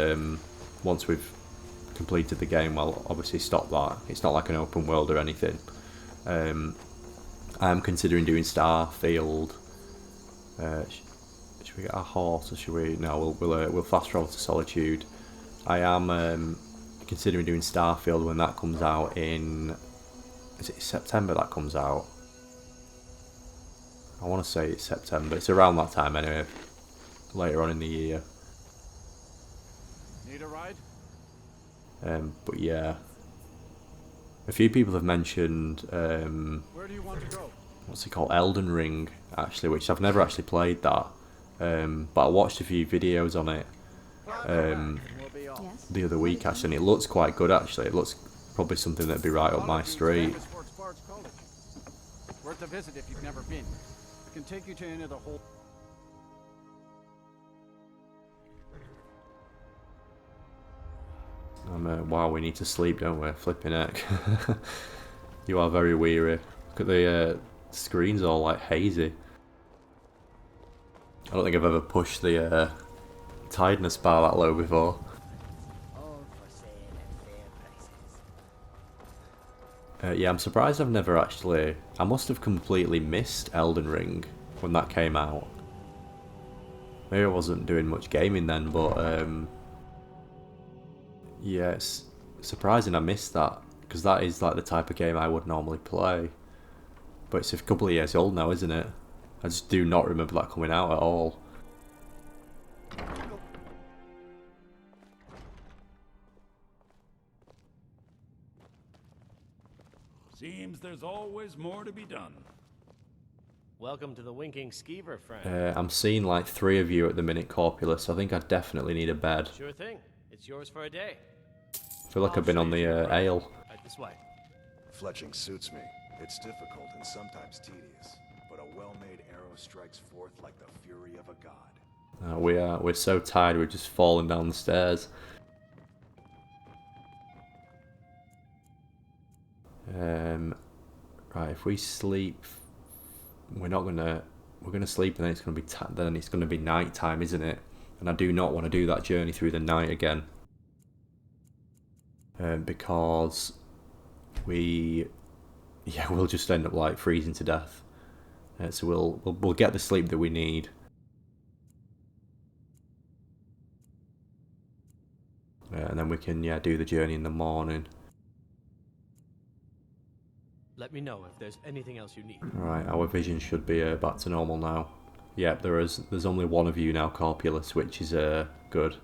once we've completed the game, well, obviously stop that. It's not like an open world or anything. I am considering doing Starfield. Should we get a horse or should we? No, we'll fast travel to Solitude. I am considering doing Starfield when that comes out in. Is it September that comes out? I want to say it's September. It's around that time anyway. Later on in the year. Need a ride? But yeah, a few people have mentioned. Where do you want to go? What's it called? Elden Ring, actually, which I've never actually played that. But I watched a few videos on it the other week actually, and it looks quite good actually. It looks probably something that'd be right up my street. Worth a visit if you've never been. I can take you to any of the whole. Wow, we need to sleep, don't we? Flipping heck. You are very weary. Look at the screen's all like hazy. I don't think I've ever pushed the tiredness bar that low before. Yeah, I'm surprised I've never actually. I must have completely missed Elden Ring when that came out. Maybe I wasn't doing much gaming then, but yeah, it's surprising I missed that because that is like the type of game I would normally play. But it's a couple of years old now, isn't it? I just do not remember that coming out at all. Seems there's always more to be done. Welcome to the Winking Skeever, friend. I'm seeing like 3 of you at the minute, Corpulus. I think I definitely need a bed. Sure thing. It's yours for a day. I feel like I've been on the ale. Right this way. Fletching suits me. It's difficult and sometimes tedious, but a well-made arrow strikes forth like the fury of a god. We're so tired, we're just falling down the stairs. Right, if we sleep, we're gonna sleep, and then it's gonna be night time, isn't it? And I do not want to do that journey through the night again, because we'll just end up like freezing to death. So we'll get the sleep that we need. And then we can do the journey in the morning. Let me know if there's anything else you need. Alright, our vision should be back to normal now. Yep, there's only one of you now, Corpulus, which is good.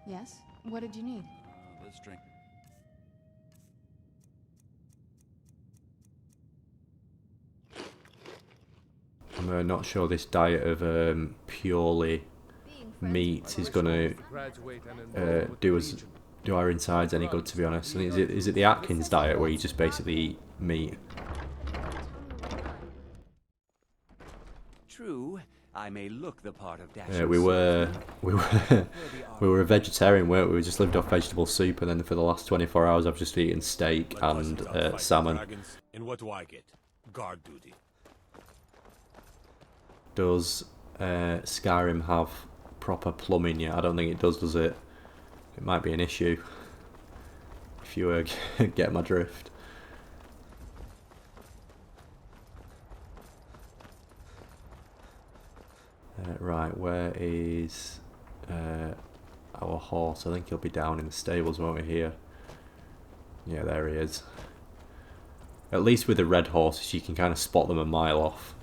Yes? What did you need? Let's drink. I'm not sure this diet of purely meat is going to do our insides any good, to be honest. And is it the Atkins diet where you just basically eat meat? True, I may look the part of dashing. We were a vegetarian, weren't we? We just lived off vegetable soup, and then for the last 24 hours I've just eaten steak and salmon. And what do I get? Guard duty. Does Skyrim have proper plumbing yet. I don't think it does it? It might be an issue. If you get my drift. Right, where is our horse? I think he'll be down in the stables, won't he, here? Yeah, there he is. At least with the red horses, you can kind of spot them a mile off.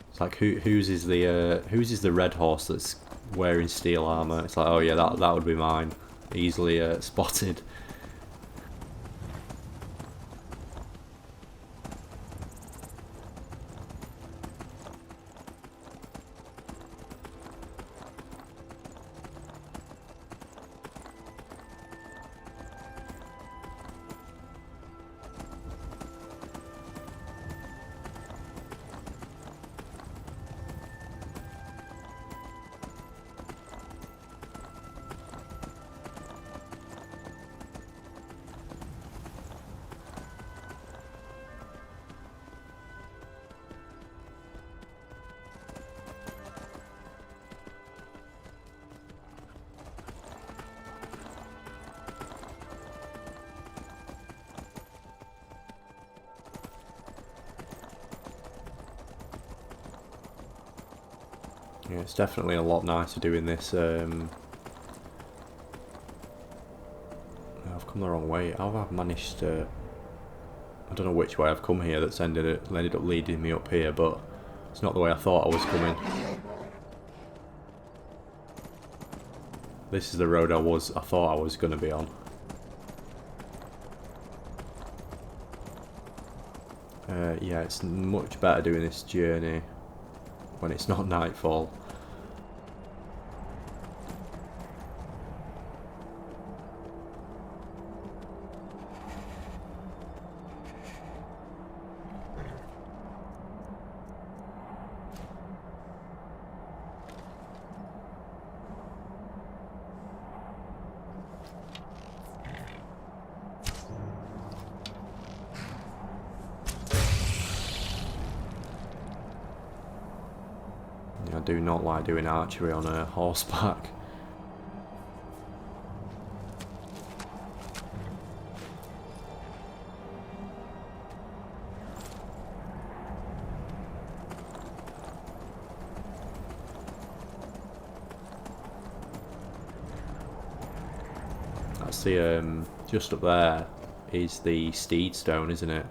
It's like whose is the red horse that's wearing steel armor? It's like, oh yeah, that would be mine. Easily spotted. Yeah, it's definitely a lot nicer doing this. I've come the wrong way. How have I managed to... I don't know which way I've come here that's ended up leading me up here, but it's not the way I thought I was coming. This is the road I thought I was going to be on. Yeah, it's much better doing this journey when it's not nightfall. I do not like doing archery on a horseback. That's the just up there is the Steed Stone, isn't it?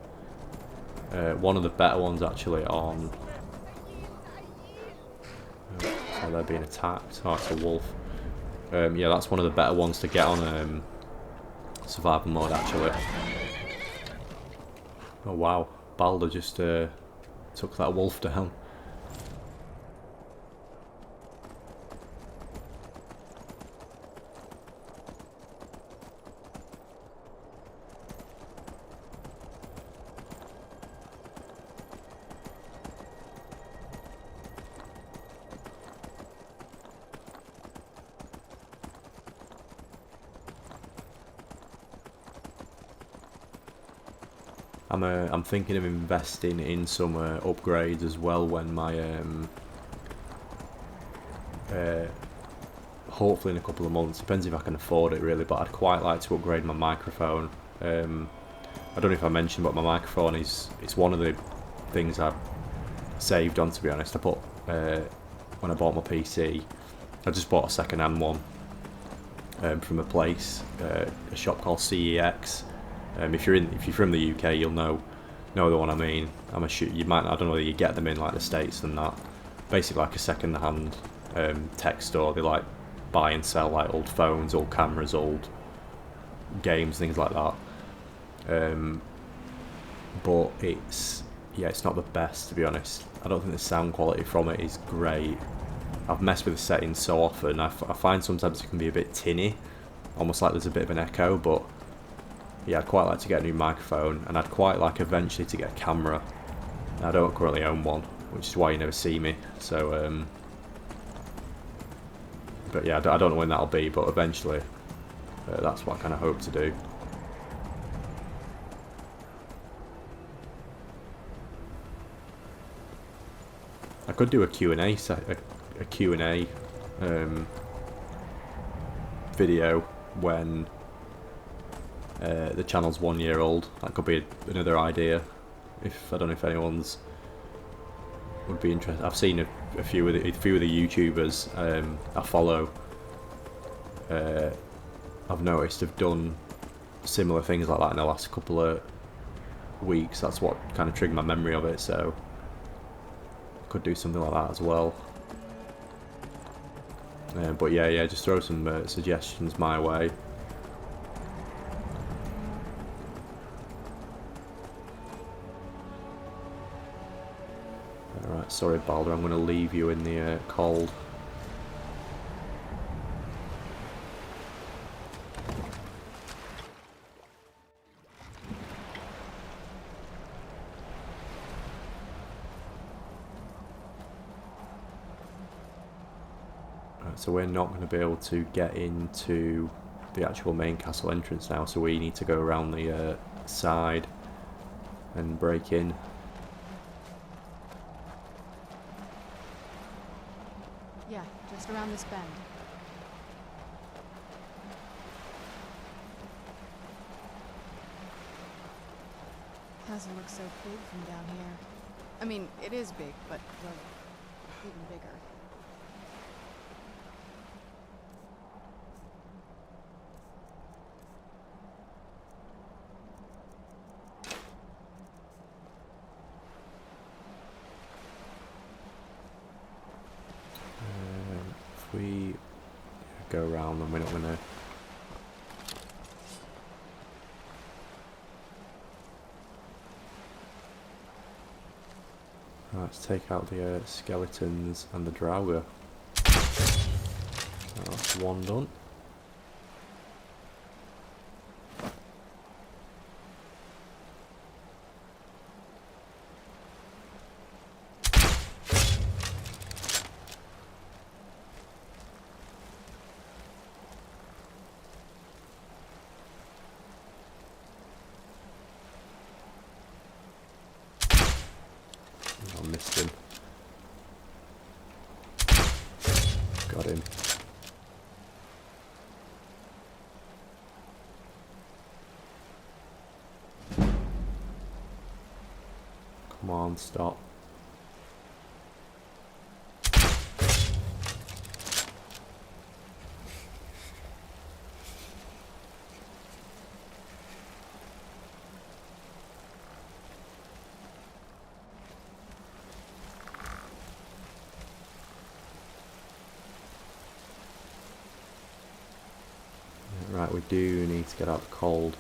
One of the better ones actually on... Oh, they're being attacked. Oh, it's a wolf. Yeah, that's one of the better ones to get on survival mode actually. Oh wow, Balder just took that wolf down. I'm thinking of investing in some upgrades as well when my hopefully in a couple of months, depends if I can afford it really, but I'd quite like to upgrade my microphone. I don't know if I mentioned, but my microphone it's one of the things I've saved on, to be honest. I put when I bought my PC, I just bought a second-hand one from a place, a shop called CEX. If you're from the UK, you'll know the one I mean. I don't know whether you get them in like the States and that. Basically like a second-hand tech store. They like buy and sell like old phones, old cameras, old games, things like that. But it's not the best, to be honest. I don't think the sound quality from it is great. I've messed with the settings so often. I find sometimes it can be a bit tinny, almost like there's a bit of an echo, but yeah, I'd quite like to get a new microphone, and I'd quite like eventually to get a camera. I don't currently own one, which is why you never see me. So, but yeah, I don't know when that'll be, but eventually, that's what I kind of hope to do. I could do a Q&A video when the channel's 1 year old. That could be another idea. I don't know if anyone's would be interested. I've seen a few of the YouTubers I follow. I've noticed have done similar things like that in the last couple of weeks. That's what kind of triggered my memory of it. So I could do something like that as well. But yeah, just throw some suggestions my way. Alright, sorry Balder, I'm going to leave you in the cold. So we're not going to be able to get into the actual main castle entrance now, so we need to go around the side and break in. Yeah, just around this bend. Doesn't look so big from down here. I mean, it is big, but, well, even bigger. If we go around, then we're not going to... Let's take out the skeletons and the Draugr. That's one done. I missed him. Got him. Come on, stop. Right, we do need to get out the cold.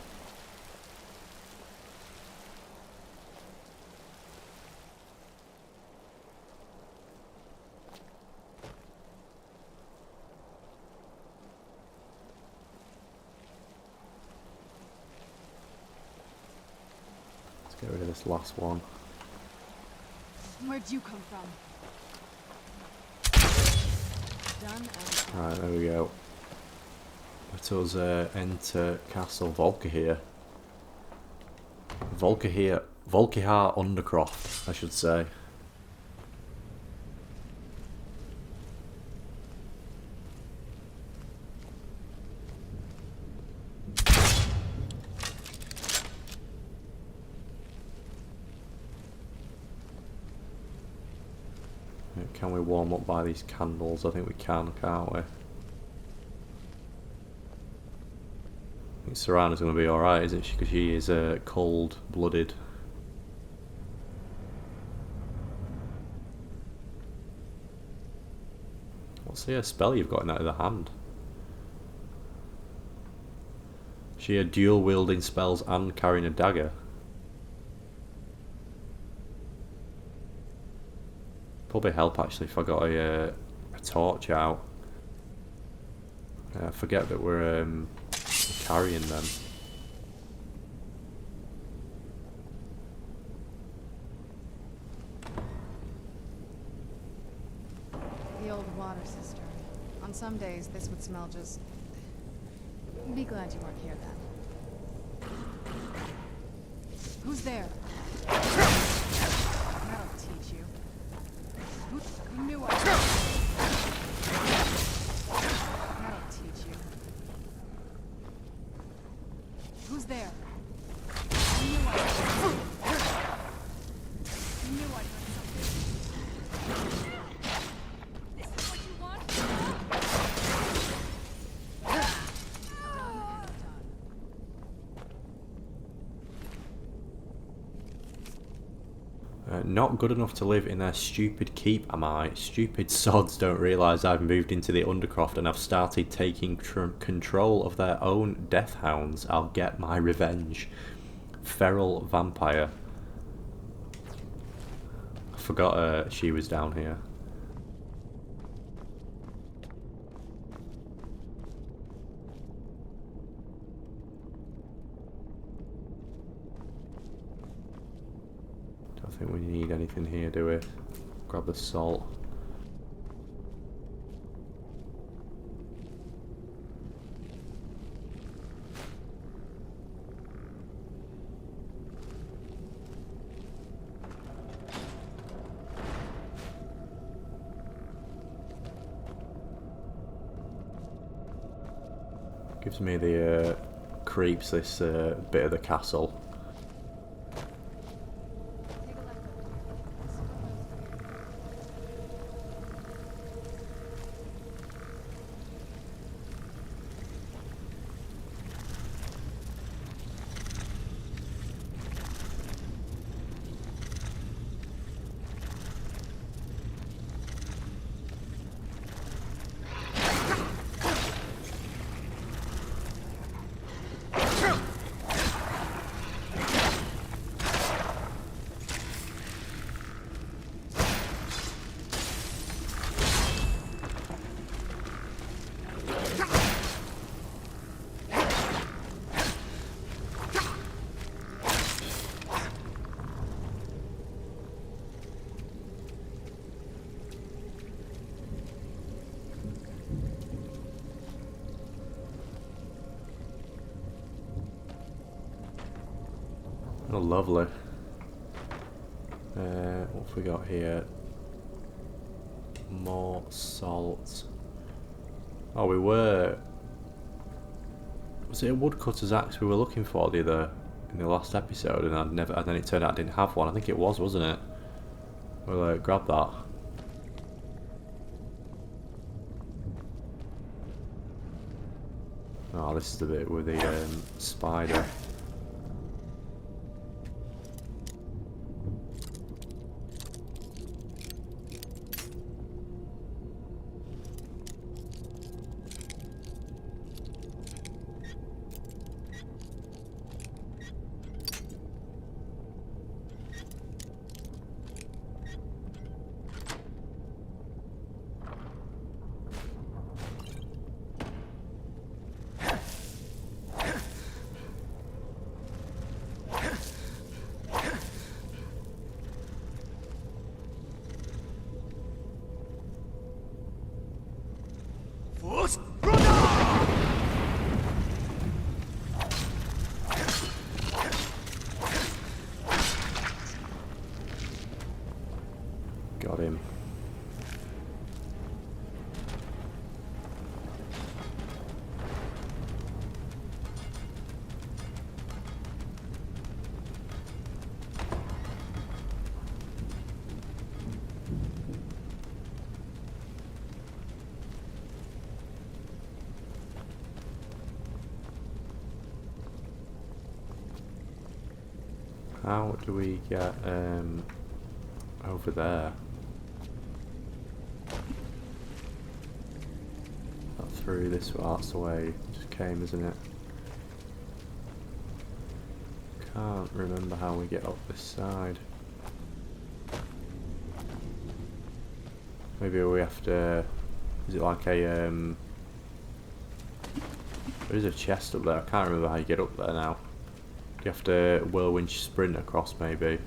Let's get rid of this last one. Where'd you come from? Done and... Right, there we go. Let us enter Castle Volkihir. Volkihar Undercroft, I should say. Can we warm up by these candles? I think we can, can't we? I think Serana's going to be alright, isn't she? Because she is cold-blooded. What's the spell you've got in that other hand? She had dual-wielding spells and carrying a dagger. Probably help actually if I got a torch out. I forget that we're carrying them. The old water cistern. On some days, this would smell just... Be glad you weren't here then. Who's there? That'll teach you. That'll teach you. Who's there? I knew I'd heard something. This is what you want? Not good enough to live in their stupid keep, am I? Stupid sods don't realise I've moved into the Undercroft and I've started taking control of their own death hounds. I'll get my revenge. Feral vampire. I forgot she was down here. Don't think we need anything here, do we? Grab the salt. Gives me the creeps, this bit of the castle. Oh, lovely. What have we got here? More salt. Oh, we were... Was it a woodcutter's axe we were looking for in the last episode, and then it turned out I didn't have one. I think it was, wasn't it? We'll grab that. Oh, this is the bit with the spider. Got him. How do we get over there? Not through this way, that's the way it just came, isn't it? Can't remember how we get up this side. Maybe we have to... Is it like a... There is a chest up there, I can't remember how you get up there now. You have to whirlwind sprint across, maybe.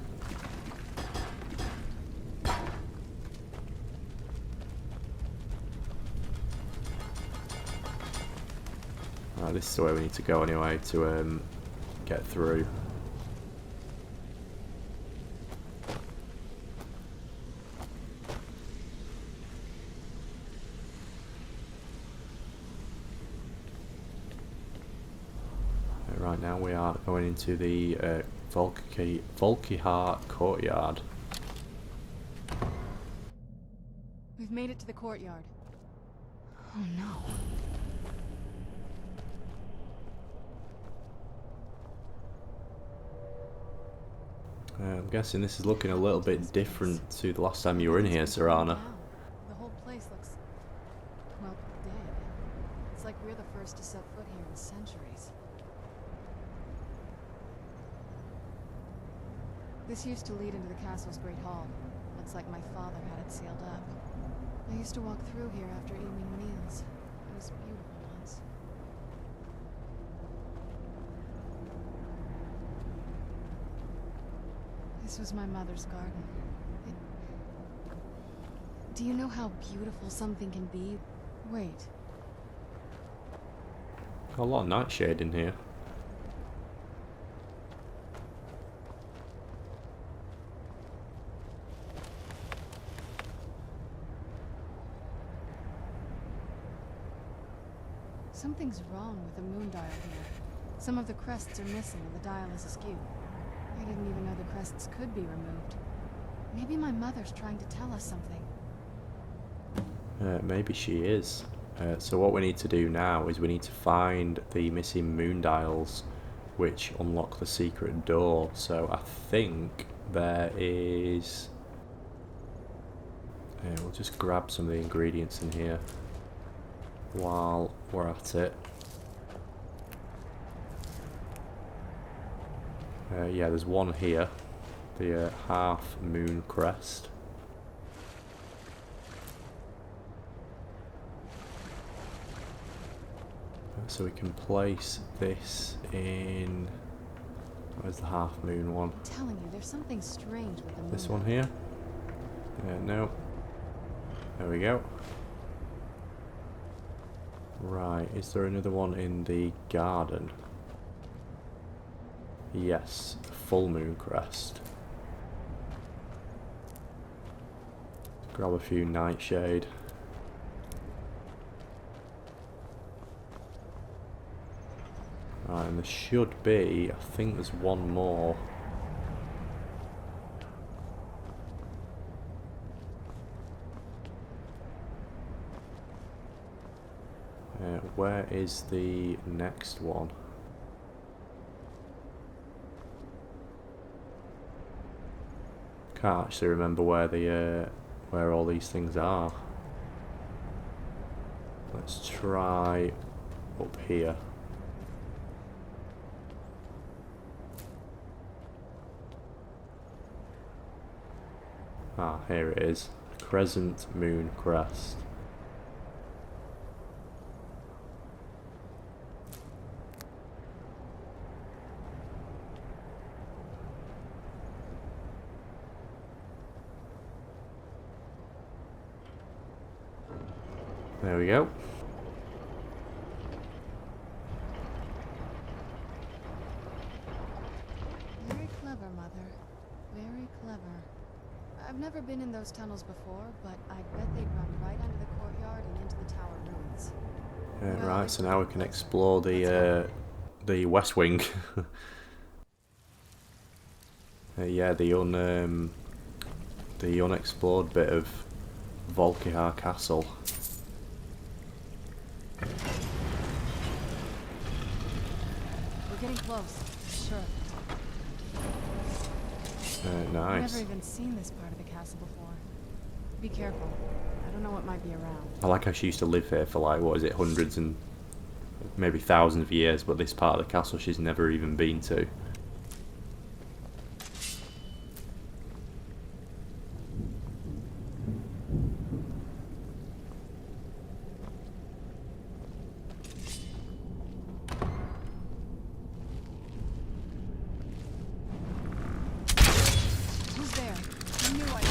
Right, this is the way we need to go anyway to get through. Right, now we are going into the Volkihar courtyard. We've made it to the courtyard. Oh no. I'm guessing this is looking a little bit different to the last time you were in here, Serana. The whole place looks, well, dead. It's like we're the first to set foot here in centuries. This used to lead into the castle's great hall. Looks like my father had it sealed up. I used to walk through here after evening meals. It was beautiful once. This was my mother's garden. Do you know how beautiful something can be? Wait. Got a lot of nightshade in here. Something's wrong with the moon dial here. Some of the crests are missing and the dial is askew. I didn't even know the crests could be removed. Maybe my mother's trying to tell us something. Maybe she is. So what we need to do now is we need to find the missing moon dials which unlock the secret door. So I think there is... we'll just grab some of the ingredients in here while we're at it. Yeah, there's one here, the half moon crest. So we can place this in... Where's the half moon one? I'm telling you, there's something strange with the moon. This one here? No. There we go. Right, is there another one in the garden? Yes, the full moon crest. Grab a few nightshade. Right, and there should be, I think there's one more. Where is the next one? Can't actually remember where the where all these things are. Let's try up here. Ah, here it is. Crescent Moon Crest. There we go. Very clever, Mother. Very clever. I've never been in those tunnels before, but I bet they'd run right under the courtyard and into the tower ruins. Yeah, right, so now we can explore the West Wing. Yeah, the unexplored bit of Volkihar Castle. We're getting close, sure. Nice. I've never even seen this part of the castle before. Be careful. I don't know what might be around. I like how she used to live here for like, what is it, hundreds and maybe thousands of years, but this part of the castle she's never even been to. Who's there? I knew I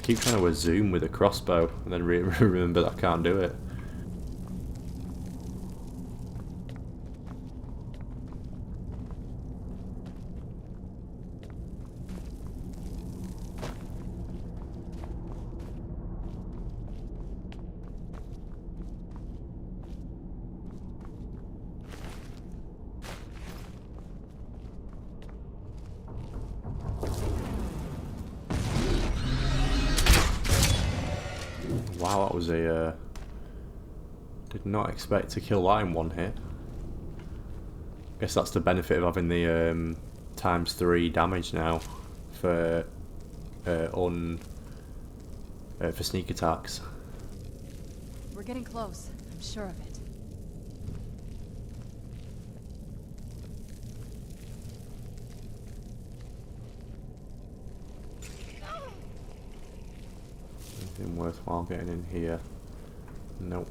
keep trying to zoom with a crossbow and then remember that I can't do it. Wow, that was a... did not expect to kill that in one hit. Guess that's the benefit of having the ×3 damage now for for sneak attacks. We're getting close, I'm sure of it. Anything worthwhile getting in here? Nope.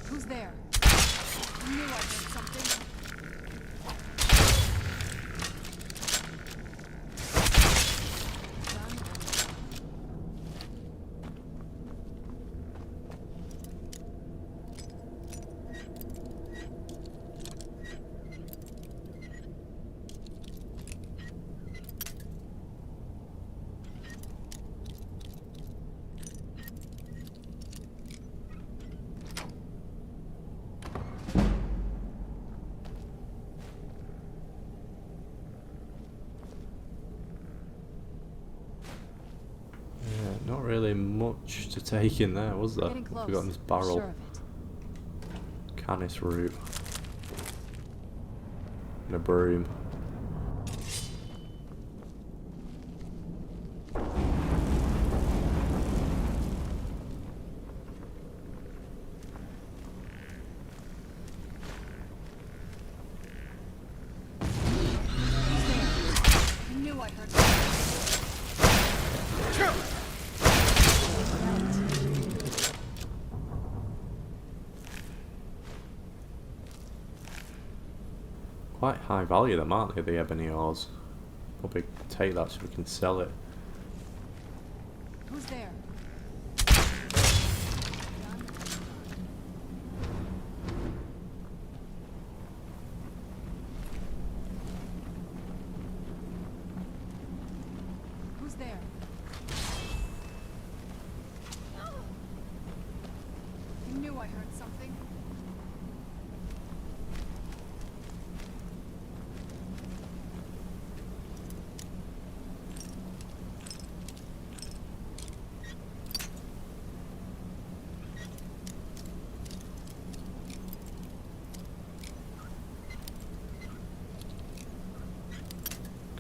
Who's there? I knew I heard something. Not really much to take in there, was there? Getting close. We've got this barrel. Sure of it. Canis root. And a broom. I knew I heard something. Quite high value them, aren't they, the ebony ores? Probably take that so we can sell it. Who's there? Who's there? I knew I heard something.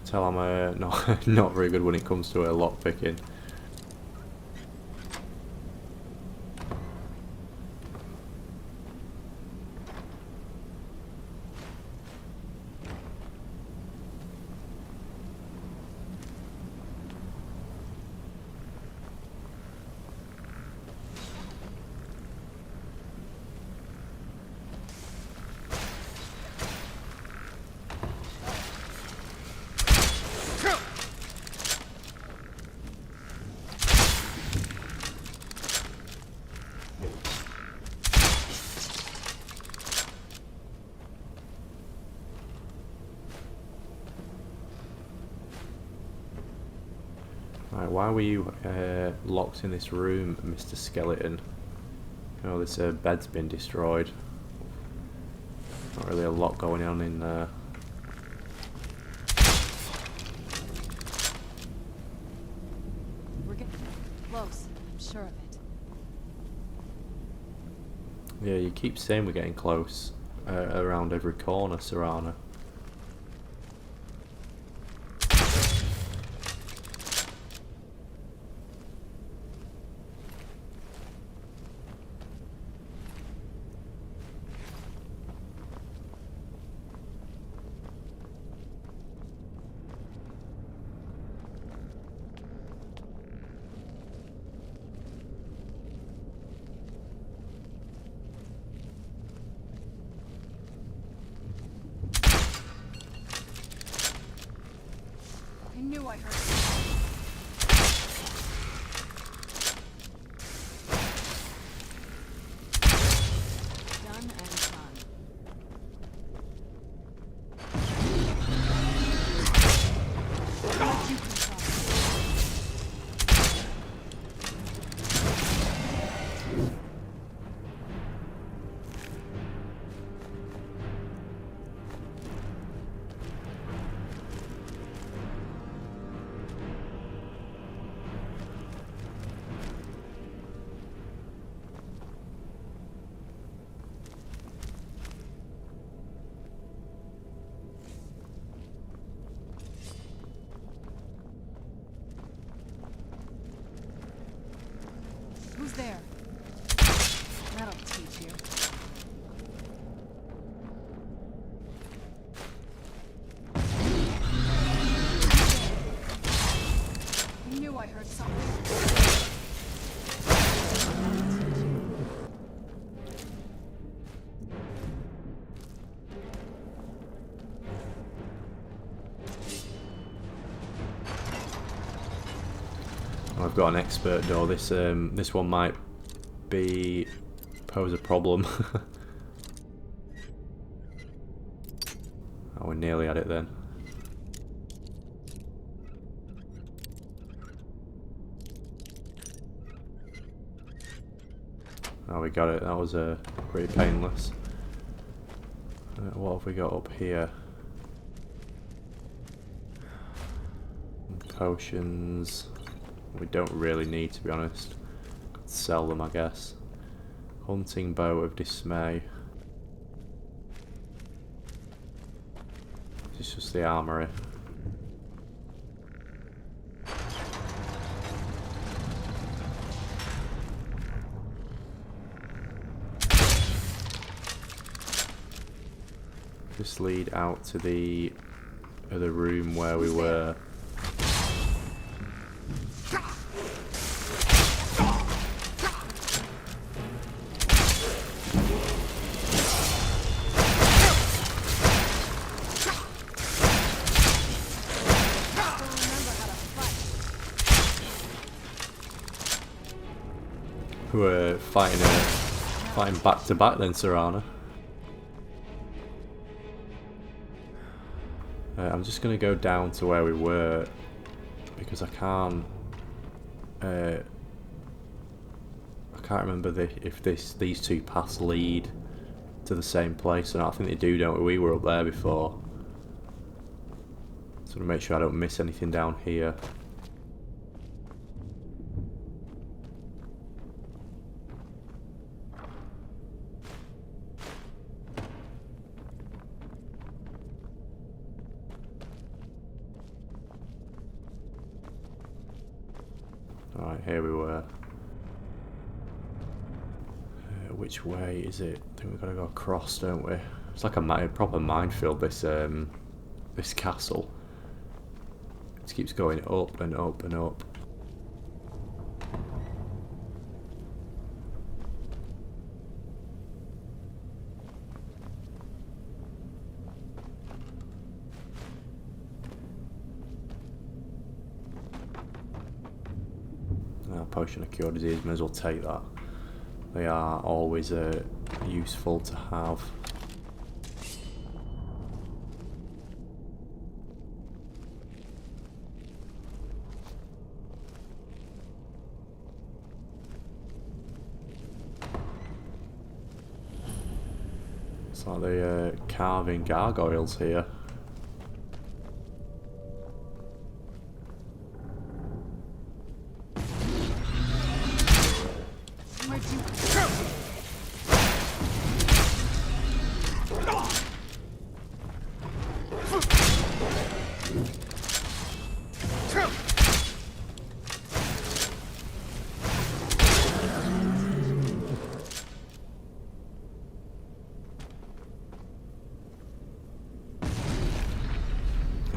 Tell I'm not very good when it comes to lock picking. Right, why were you locked in this room, Mr. Skeleton? Oh, this bed's been destroyed. Not really a lot going on in there. We're getting close, I'm sure of it. Yeah, you keep saying we're getting close around every corner, Serana. I heard. Done and done. What you can try. Who's there? That'll teach you. I knew I heard something. I've got an expert door. This one might pose a problem. Oh, we're nearly at it then. Oh, we got it. That was pretty painless. What have we got up here? Potions. We don't really need, to be honest. Could sell them, I guess. Hunting bow of dismay. This is just the armory. Just lead out to the other room where we were. We're fighting back to back then, Serana. I'm just gonna go down to where we were because I can't remember if these two paths lead to the same place or not. I think they do, don't we? We were up there before. So to make sure I don't miss anything down here. Alright, here we were. Which way is it? I think we've got to go across, don't we? It's like a proper minefield, this castle. It keeps going up and up and up. Potion of cure disease, may as well take that. They are always useful to have. It's like they're carving gargoyles here.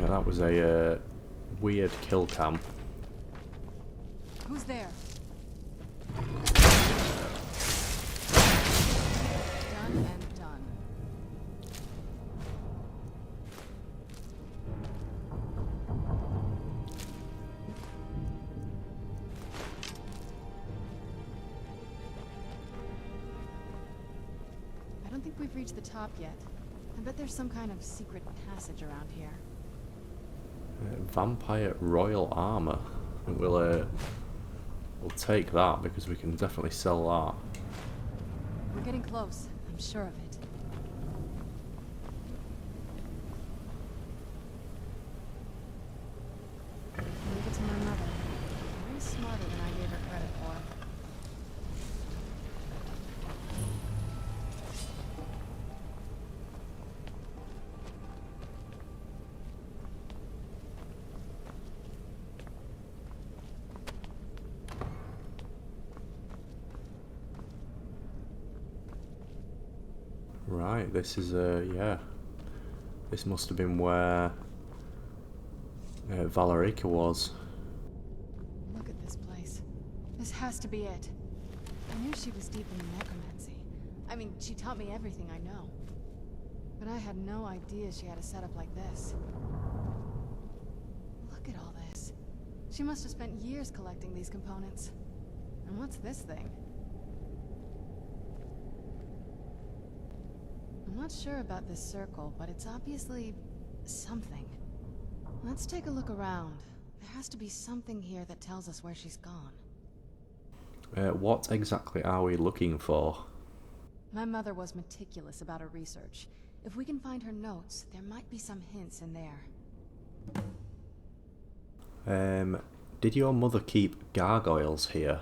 That was a weird kill cam. Who's there? Done and done. we've reached the top yet. I bet there's some kind of secret passage around here. Vampire royal armor. I think we'll take that because we can definitely sell that. We're getting close. I'm sure of it. Leave it to my mother. Way smarter than I gave her credit for. Right, this is yeah. This must have been where Valerica was. Look at this place. This has to be it. I knew she was deep in necromancy. I mean, she taught me everything I know. But I had no idea she had a setup like this. Look at all this. She must have spent years collecting these components. And what's this thing? I'm not sure about this circle, but it's obviously something. Let's take a look around. There has to be something here that tells us where she's gone. What exactly are we looking for? My mother was meticulous about her research. If we can find her notes, there might be some hints in there. Did your mother keep gargoyles here?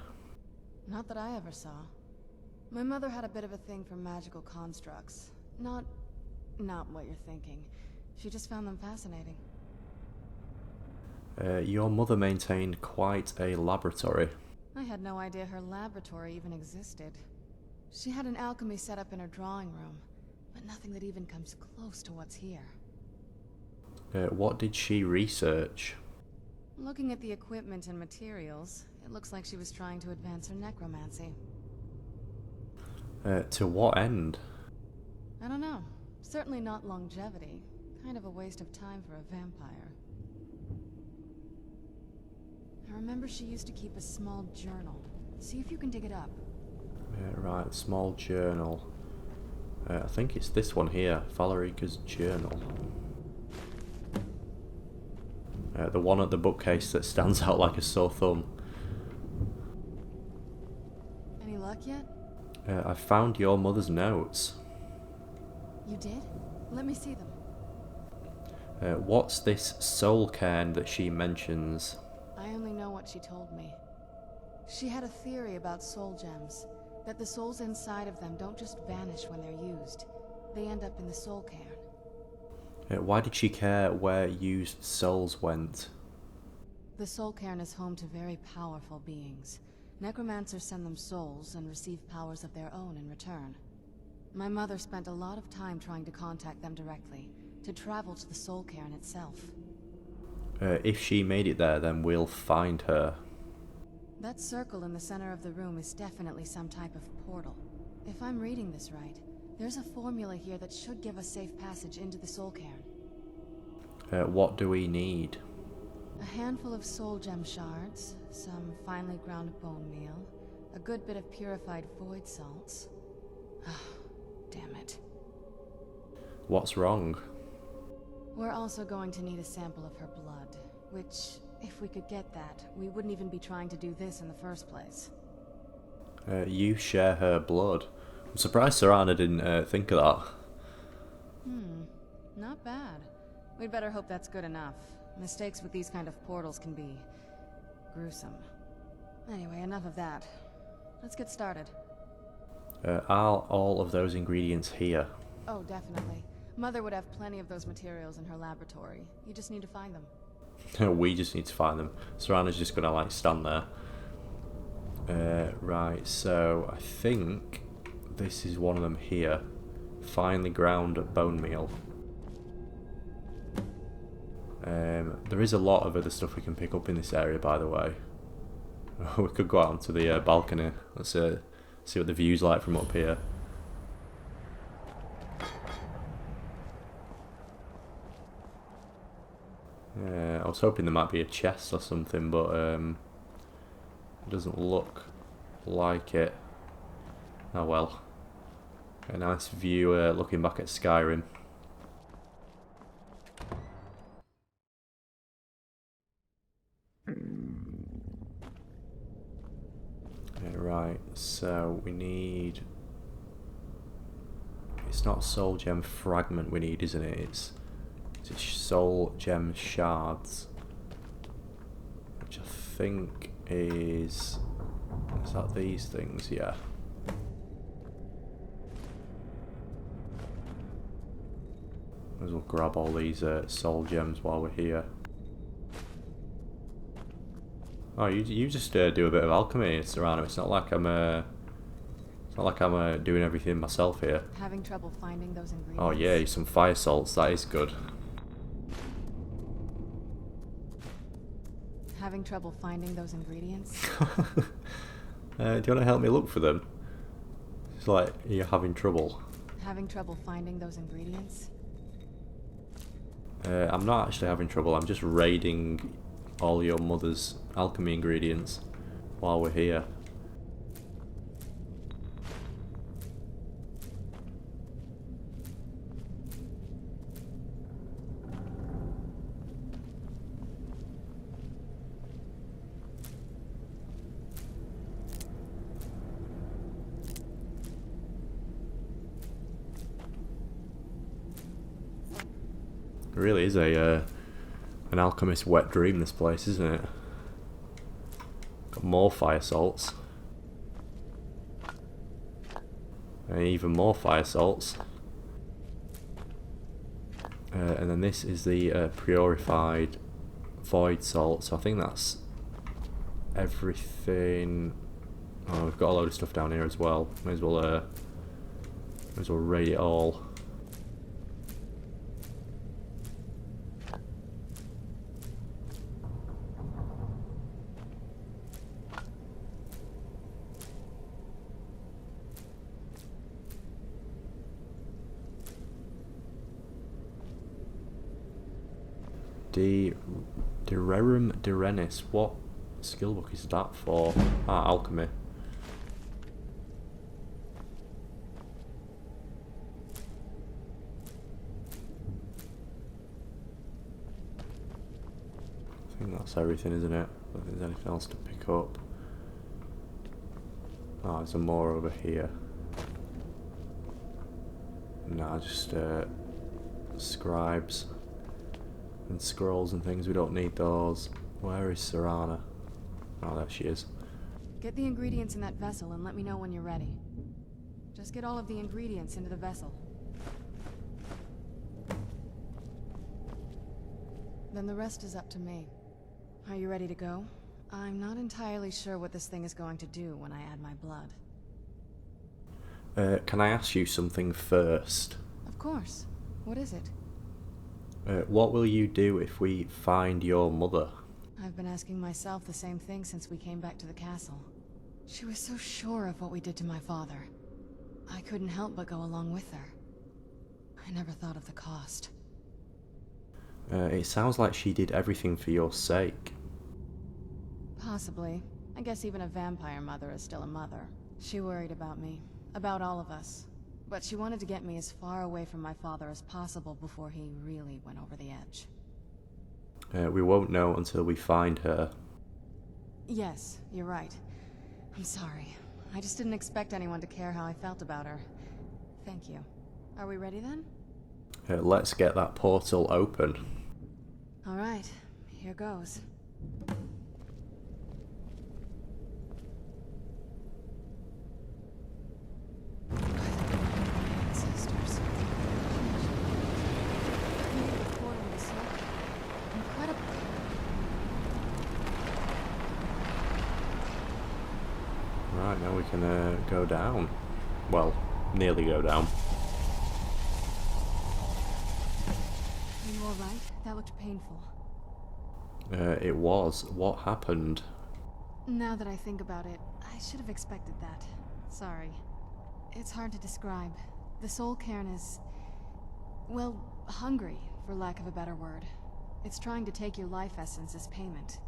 Not that I ever saw. My mother had a bit of a thing for magical constructs. Not what you're thinking. She just found them fascinating. Your mother maintained quite a laboratory. I had no idea her laboratory even existed. She had an alchemy set up in her drawing room, but nothing that even comes close to what's here. What did she research? Looking at the equipment and materials, it looks like she was trying to advance her necromancy. To what end? I don't know. Certainly not longevity. Kind of a waste of time for a vampire. I remember she used to keep a small journal. See if you can dig it up. Right, small journal. I think it's this one here, Valerica's journal. The one at the bookcase that stands out like a sore thumb. Any luck yet? I found your mother's notes. You did? Let me see them. What's this soul cairn that she mentions? I only know what she told me. She had a theory about soul gems, that the souls inside of them don't just vanish when they're used. They end up in the soul cairn. Why did she care where used souls went? The soul cairn is home to very powerful beings. Necromancers send them souls and receive powers of their own in return. My mother spent a lot of time trying to contact them directly, to travel to the soul cairn itself. If she made it there, then we'll find her. That circle in the center of the room is definitely some type of portal. If I'm reading this right, there's a formula here that should give us safe passage into the soul cairn. What do we need? A handful of soul gem shards, some finely ground bone meal, a good bit of purified void salts. Damn it. What's wrong? We're also going to need a sample of her blood, which, if we could get that, we wouldn't even be trying to do this in the first place. You share her blood. I'm surprised Serana didn't think of that. Not bad. We'd better hope that's good enough. Mistakes with these kind of portals can be gruesome. Anyway, enough of that. Let's get started. Are all of those ingredients here? Oh, definitely. Mother would have plenty of those materials in her laboratory. You just need to find them. We just need to find them. Serana's just gonna like stand there. Right, so I think this is one of them here. Finely ground bone meal. There is a lot of other stuff we can pick up in this area, by the way. We could go out onto the balcony. Let's see what the view's like from up here. I was hoping there might be a chest or something, but it doesn't look like it. Oh well. A nice view looking back at Skyrim. Right, so we need... It's not soul gem fragment we need, isn't it? It's soul gem shards. Which I think is... Is that these things? Yeah. Might as well grab all these soul gems while we're here. Oh, you just do a bit of alchemy, Serrano. It's not like I'm doing everything myself here. Having trouble finding those ingredients? Oh yeah, some fire salts. That is good. Having trouble finding those ingredients? Do you want to help me look for them? It's like you're having trouble. Having trouble finding those ingredients? I'm not actually having trouble. I'm just raiding all your mother's alchemy ingredients while we're here. It really is an alchemist's wet dream, this place, isn't it? Got more fire salts. And even more fire salts. And then this is the purified void salt, so I think that's everything. Oh, we've got a load of stuff down here as well. May as well raid it all. Dererum Derenis. What skill book is that for? Ah, alchemy. I think that's everything, isn't it? I don't think there's anything else to pick up. Ah, there's some more over here. Nah, just scribes and scrolls and things. We don't need those. Where is Serrana? Oh, there she is. Get the ingredients in that vessel and let me know when you're ready. Just get all of the ingredients into the vessel. Then the rest is up to me. Are you ready to go? I'm not entirely sure what this thing is going to do when I add my blood. Can I ask you something first? Of course. What is it? What will you do if we find your mother? I've been asking myself the same thing since we came back to the castle. She was so sure of what we did to my father. I couldn't help but go along with her. I never thought of the cost. It sounds like she did everything for your sake. Possibly. I guess even a vampire mother is still a mother. She worried about me. About all of us. But she wanted to get me as far away from my father as possible before he really went over the edge. We won't know until we find her. Yes, you're right. I'm sorry. I just didn't expect anyone to care how I felt about her. Thank you. Are we ready then? Let's get that portal open. Alright, here goes. Ancestors. Incredible. Right, now we can go down. Well, nearly go down. Are you alright? That looked painful. It was. What happened? Now that I think about it, I should have expected that. Sorry. It's hard to describe. The soul cairn is... well, hungry, for lack of a better word. It's trying to take your life essence as payment.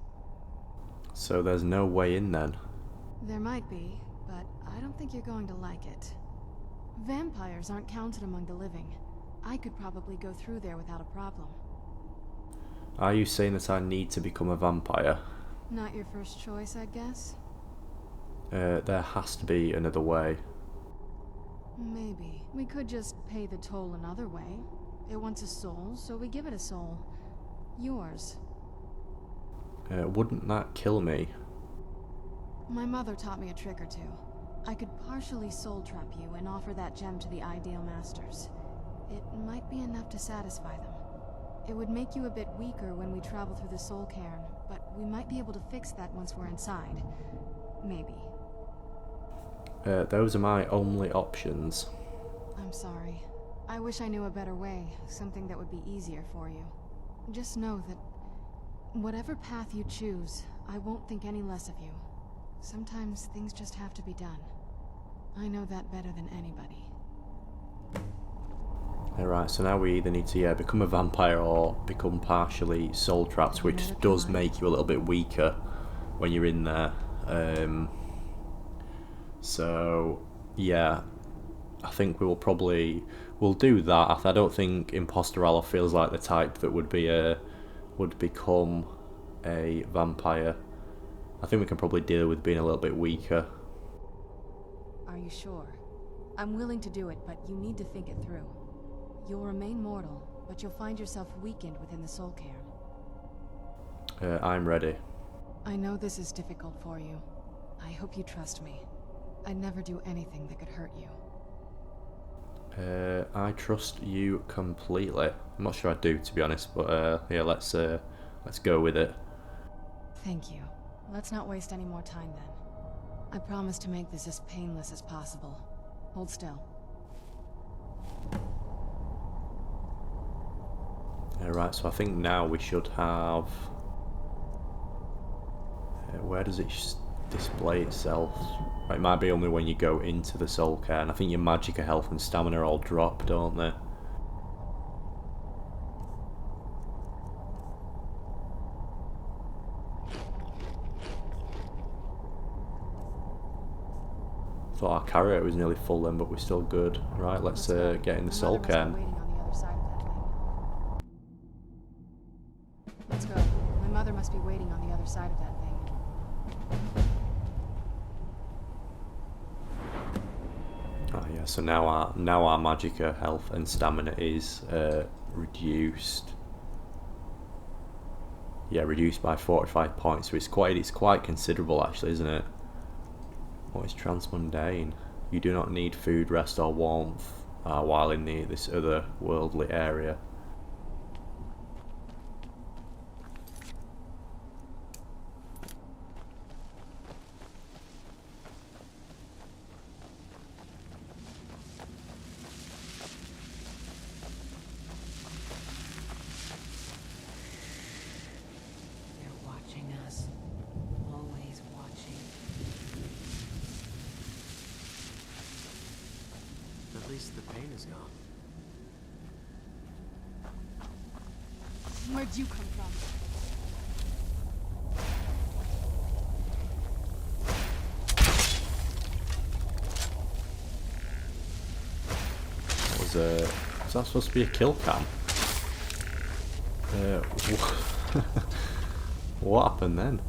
So there's no way in then? There might be, but I don't think you're going to like it. Vampires aren't counted among the living. I could probably go through there without a problem. Are you saying that I need to become a vampire? Not your first choice, I guess? There has to be another way. Maybe. We could just pay the toll another way. It wants a soul, so we give it a soul. Yours. Wouldn't that kill me? My mother taught me a trick or two. I could partially soul trap you and offer that gem to the Ideal Masters. It might be enough to satisfy them. It would make you a bit weaker when we travel through the soul cairn, but we might be able to fix that once we're inside. Maybe. Those are my only options. I'm sorry. I wish I knew a better way, something that would be easier for you. Just know that whatever path you choose, I won't think any less of you. Sometimes things just have to be done. I know that better than anybody. Alright, so now we either need to become a vampire or become partially soul trapped, which does make you a little bit weaker when you're in there. So yeah, I think we'll do that. I don't think Impostorella feels like the type that would become a vampire. I think we can probably deal with being a little bit weaker. Are you sure? I'm willing to do it, but you need to think it through. You'll remain mortal, but you'll find yourself weakened within the soul cairn. I'm ready. I know this is difficult for you. I hope you trust me. I'd never do anything that could hurt you. I trust you completely. I'm not sure I do, to be honest, but yeah, let's go with it. Thank you. Let's not waste any more time then. I promise to make this as painless as possible. Hold still. Right, so I think now we should have... where does it display itself? Right, it might be only when you go into the soul cairn. I think your magicka health and stamina all drop, don't they? Thought our carrier was nearly full then, but we're still good. Right, let's get in the soul cairn. Let's go. My mother must be waiting on the other side of that thing. Oh yeah, so now our magicka health and stamina is reduced. Yeah, reduced by 45 points. So it's quite considerable actually, isn't it? What is transmundane? You do not need food, rest, or warmth while in this other worldly area. At least the pain is gone. Where'd you come from? Was that supposed to be a kill cam? What happened then?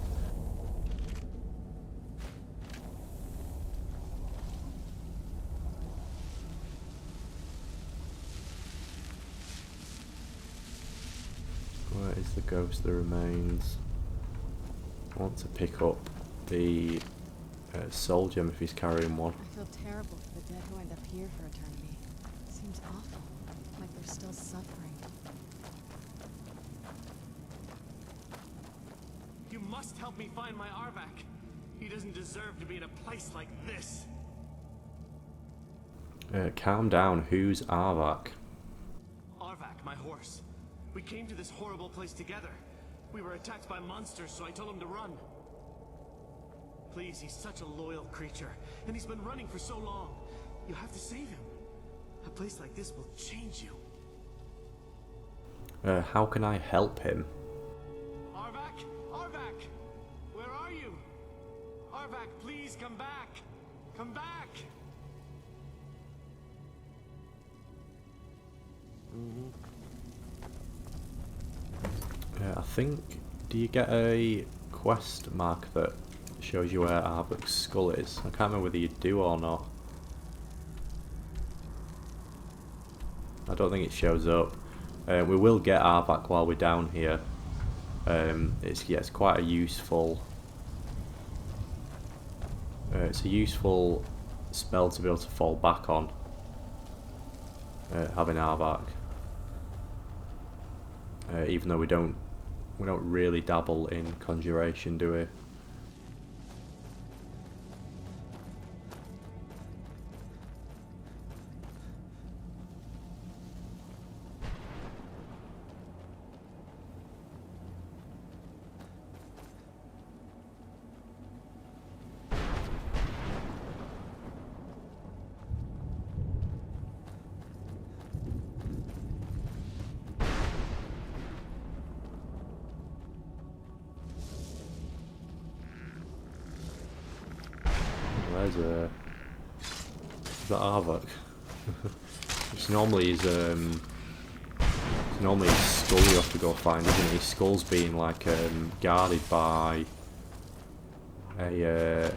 Where is the ghost that remains? I want to pick up the soul gem if he's carrying one. I feel terrible for the dead who end up here for eternity. Seems awful, like they're still suffering. You must help me find my Arvak. He doesn't deserve to be in a place like this. Calm down, who's Arvak? Arvak, my horse. We came to this horrible place together. We were attacked by monsters, so I told him to run. Please, he's such a loyal creature, and he's been running for so long. You have to save him. A place like this will change you. How can I help him? Arvak? Arvak! Where are you? Arvak, please come back! Come back! I think, do you get a quest mark that shows you where Arvak's skull is? I can't remember whether you do or not. I don't think it shows up. We will get Arvak while we're down here. It's quite a useful. It's a useful spell to be able to fall back on. Having Arvak, even though we don't really dabble in conjuration, do we? There's that Arvak. It's normally his skull you have to go find, isn't it? His skull's being like guarded by a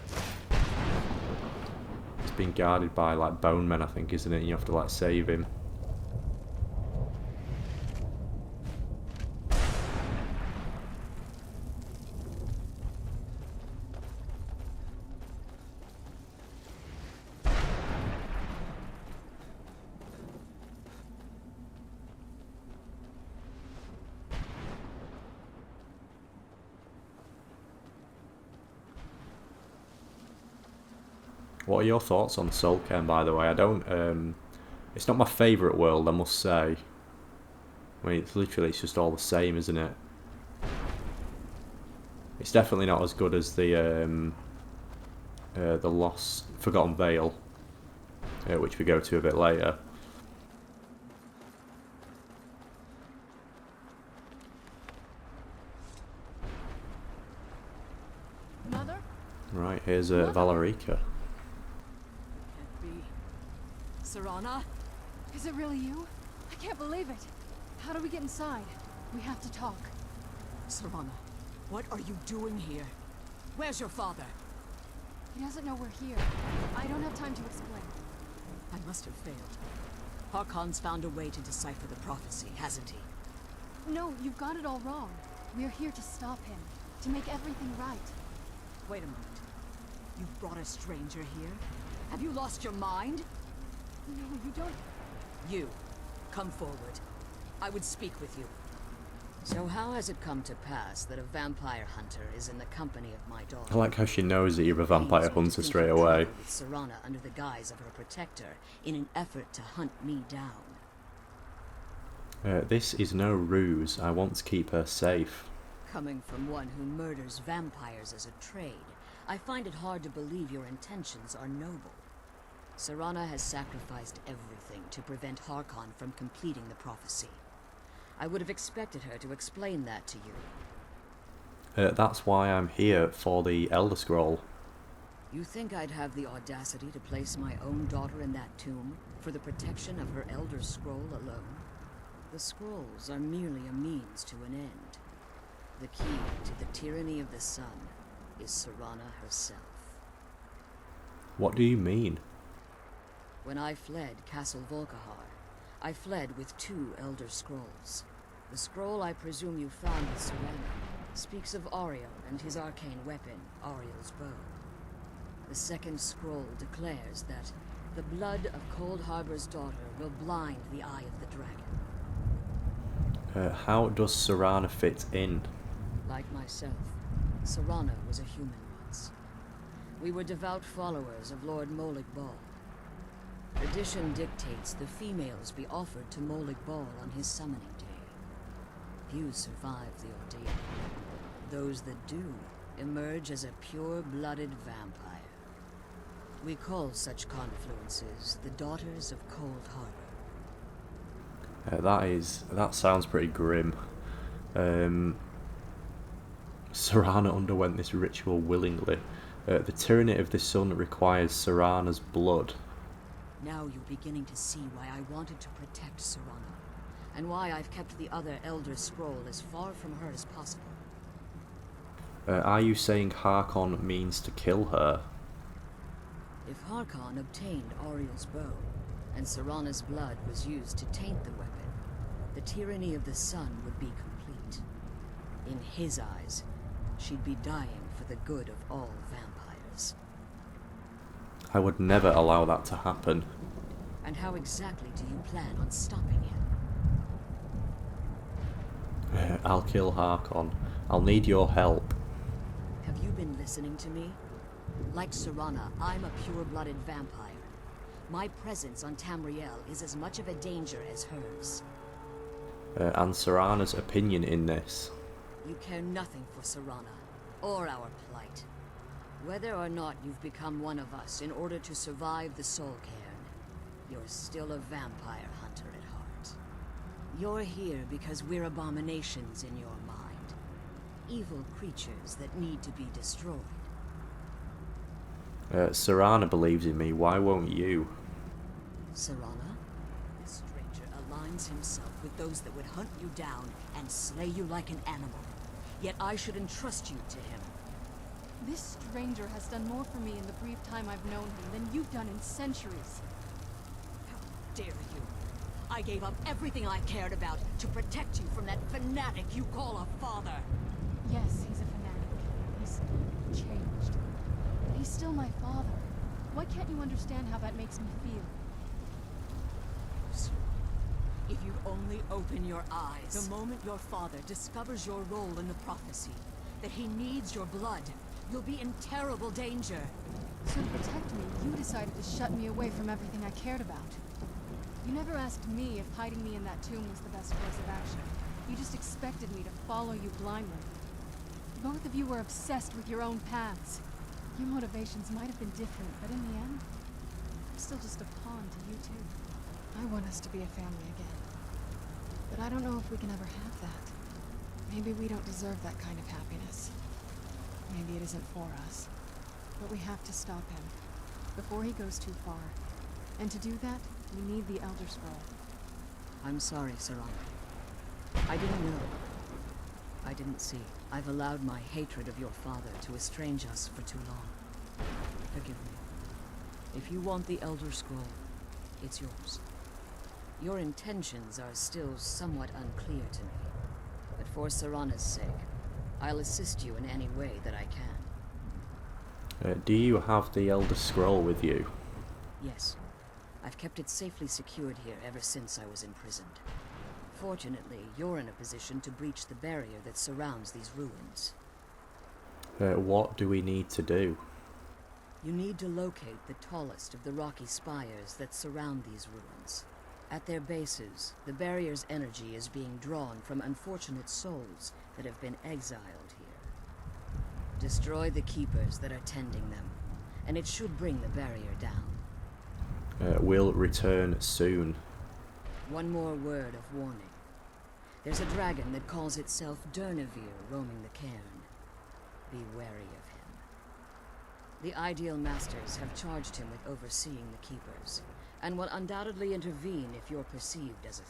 it's being guarded by like bone men, I think, isn't it? You have to like save him. What are your thoughts on Soulcairn, by the way? I don't. It's not my favourite world, I must say. I mean, it's just all the same, isn't it? It's definitely not as good as the Lost Forgotten Vale, which we go to a bit later. Mother? Right, here's Valerica. Serana? Is it really you? I can't believe it. How do we get inside? We have to talk. Serana, what are you doing here? Where's your father? He doesn't know we're here. I don't have time to explain. I must have failed. Harkon's found a way to decipher the prophecy, hasn't he? No, you've got it all wrong. We're here to stop him, to make everything right. Wait a moment. You brought a stranger here? Have you lost your mind? No, you don't... You, come forward. I would speak with you. So how has it come to pass that a vampire hunter is in the company of my daughter? I like how she knows that you're a vampire hunter straight away. With Serana under the guise of her protector in an effort to hunt me down. This is no ruse. I want to keep her safe. Coming from one who murders vampires as a trade, I find it hard to believe your intentions are noble. Serana has sacrificed everything to prevent Harkon from completing the prophecy. I would have expected her to explain that to you. That's why I'm here, for the Elder Scroll. You think I'd have the audacity to place my own daughter in that tomb for the protection of her Elder Scroll alone? The scrolls are merely a means to an end. The key to the tyranny of the sun is Serana herself. What do you mean? When I fled Castle Volkihar, I fled with 2 Elder Scrolls. The scroll I presume you found with Serana speaks of Ariel and his arcane weapon, Ariel's bow. The second scroll declares that the blood of Cold Harbor's daughter will blind the eye of the dragon. How does Serana fit in? Like myself, Serana was a human once. We were devout followers of Lord Molig Bal. Tradition dictates the females be offered to Molig Bal on his summoning day. Few survive the ordeal. Those that do emerge as a pure-blooded vampire. We call such confluences the Daughters of Cold Harbor. That sounds pretty grim. Serana underwent this ritual willingly. The tyranny of the sun requires Serana's blood. Now you're beginning to see why I wanted to protect Serana. and why I've kept the other Elder Scroll as far from her as possible. Are you saying Harkon means to kill her? If Harkon obtained Ariel's bow, and Serana's blood was used to taint the weapon, the tyranny of the sun would be complete. In his eyes, she'd be dying for the good of all vampires. I would never allow that to happen. And how exactly do you plan on stopping him? I'll kill Harkon. I'll need your help. Have you been listening to me? Like Serana, I'm a pure-blooded vampire. My presence on Tamriel is as much of a danger as hers. And Serana's opinion in this? You care nothing for Serana, or our plight. Whether or not you've become one of us in order to survive the Soul Cairn, you're still a vampire hunter at heart. You're here because we're abominations in your mind. Evil creatures that need to be destroyed. Serana believes in me, why won't you? Serana? This stranger aligns himself with those that would hunt you down and slay you like an animal. Yet I should entrust you to him. This stranger has done more for me in the brief time I've known him than you've done in centuries. How dare you? I gave up everything I cared about to protect you from that fanatic you call a father. Yes, he's a fanatic. He's changed. But he's still my father. Why can't you understand how that makes me feel? If you only open your eyes. The moment your father discovers your role in the prophecy, that he needs your blood, you'll be in terrible danger. So to protect me, you decided to shut me away from everything I cared about. You never asked me if hiding me in that tomb was the best course of action. You just expected me to follow you blindly. Both of you were obsessed with your own paths. Your motivations might have been different, but in the end, I'm still just a pawn to you two. I want us to be a family again. But I don't know if we can ever have that. Maybe we don't deserve that kind of happiness. Maybe it isn't for us. But we have to stop him, before he goes too far. And to do that, we need the Elder Scroll. I'm sorry, Serana. I didn't know. I didn't see. I've allowed my hatred of your father to estrange us for too long. Forgive me. If you want the Elder Scroll, it's yours. Your intentions are still somewhat unclear to me, but for Serana's sake, I'll assist you in any way that I can. Do you have the Elder Scroll with you? Yes. I've kept it safely secured here ever since I was imprisoned. Fortunately, you're in a position to breach the barrier that surrounds these ruins. What do we need to do? You need to locate the tallest of the rocky spires that surround these ruins. At their bases, the barrier's energy is being drawn from unfortunate souls that have been exiled here. Destroy the keepers that are tending them, and it should bring the barrier down. We'll return soon. One more word of warning. There's a dragon that calls itself Durnevere roaming the cairn. Be wary of him. The Ideal Masters have charged him with overseeing the keepers, and will undoubtedly intervene if you're perceived as a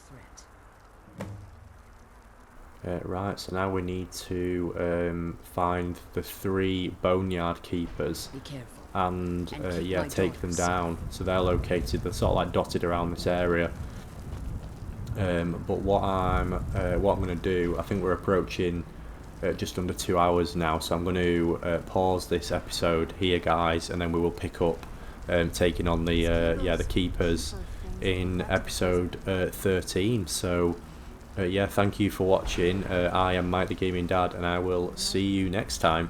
threat. Right, so now we need to find the 3 Boneyard Keepers. Be careful. And yeah, take them down. So they're located, they're sort of like dotted around this area. But what I'm going to do, I think we're approaching just under 2 hours now, so I'm going to pause this episode here, guys, and then we will pick up taking on the the Keepers in episode 13. So yeah, thank you for watching. I am Mike the Gaming Dad, and I will see you next time.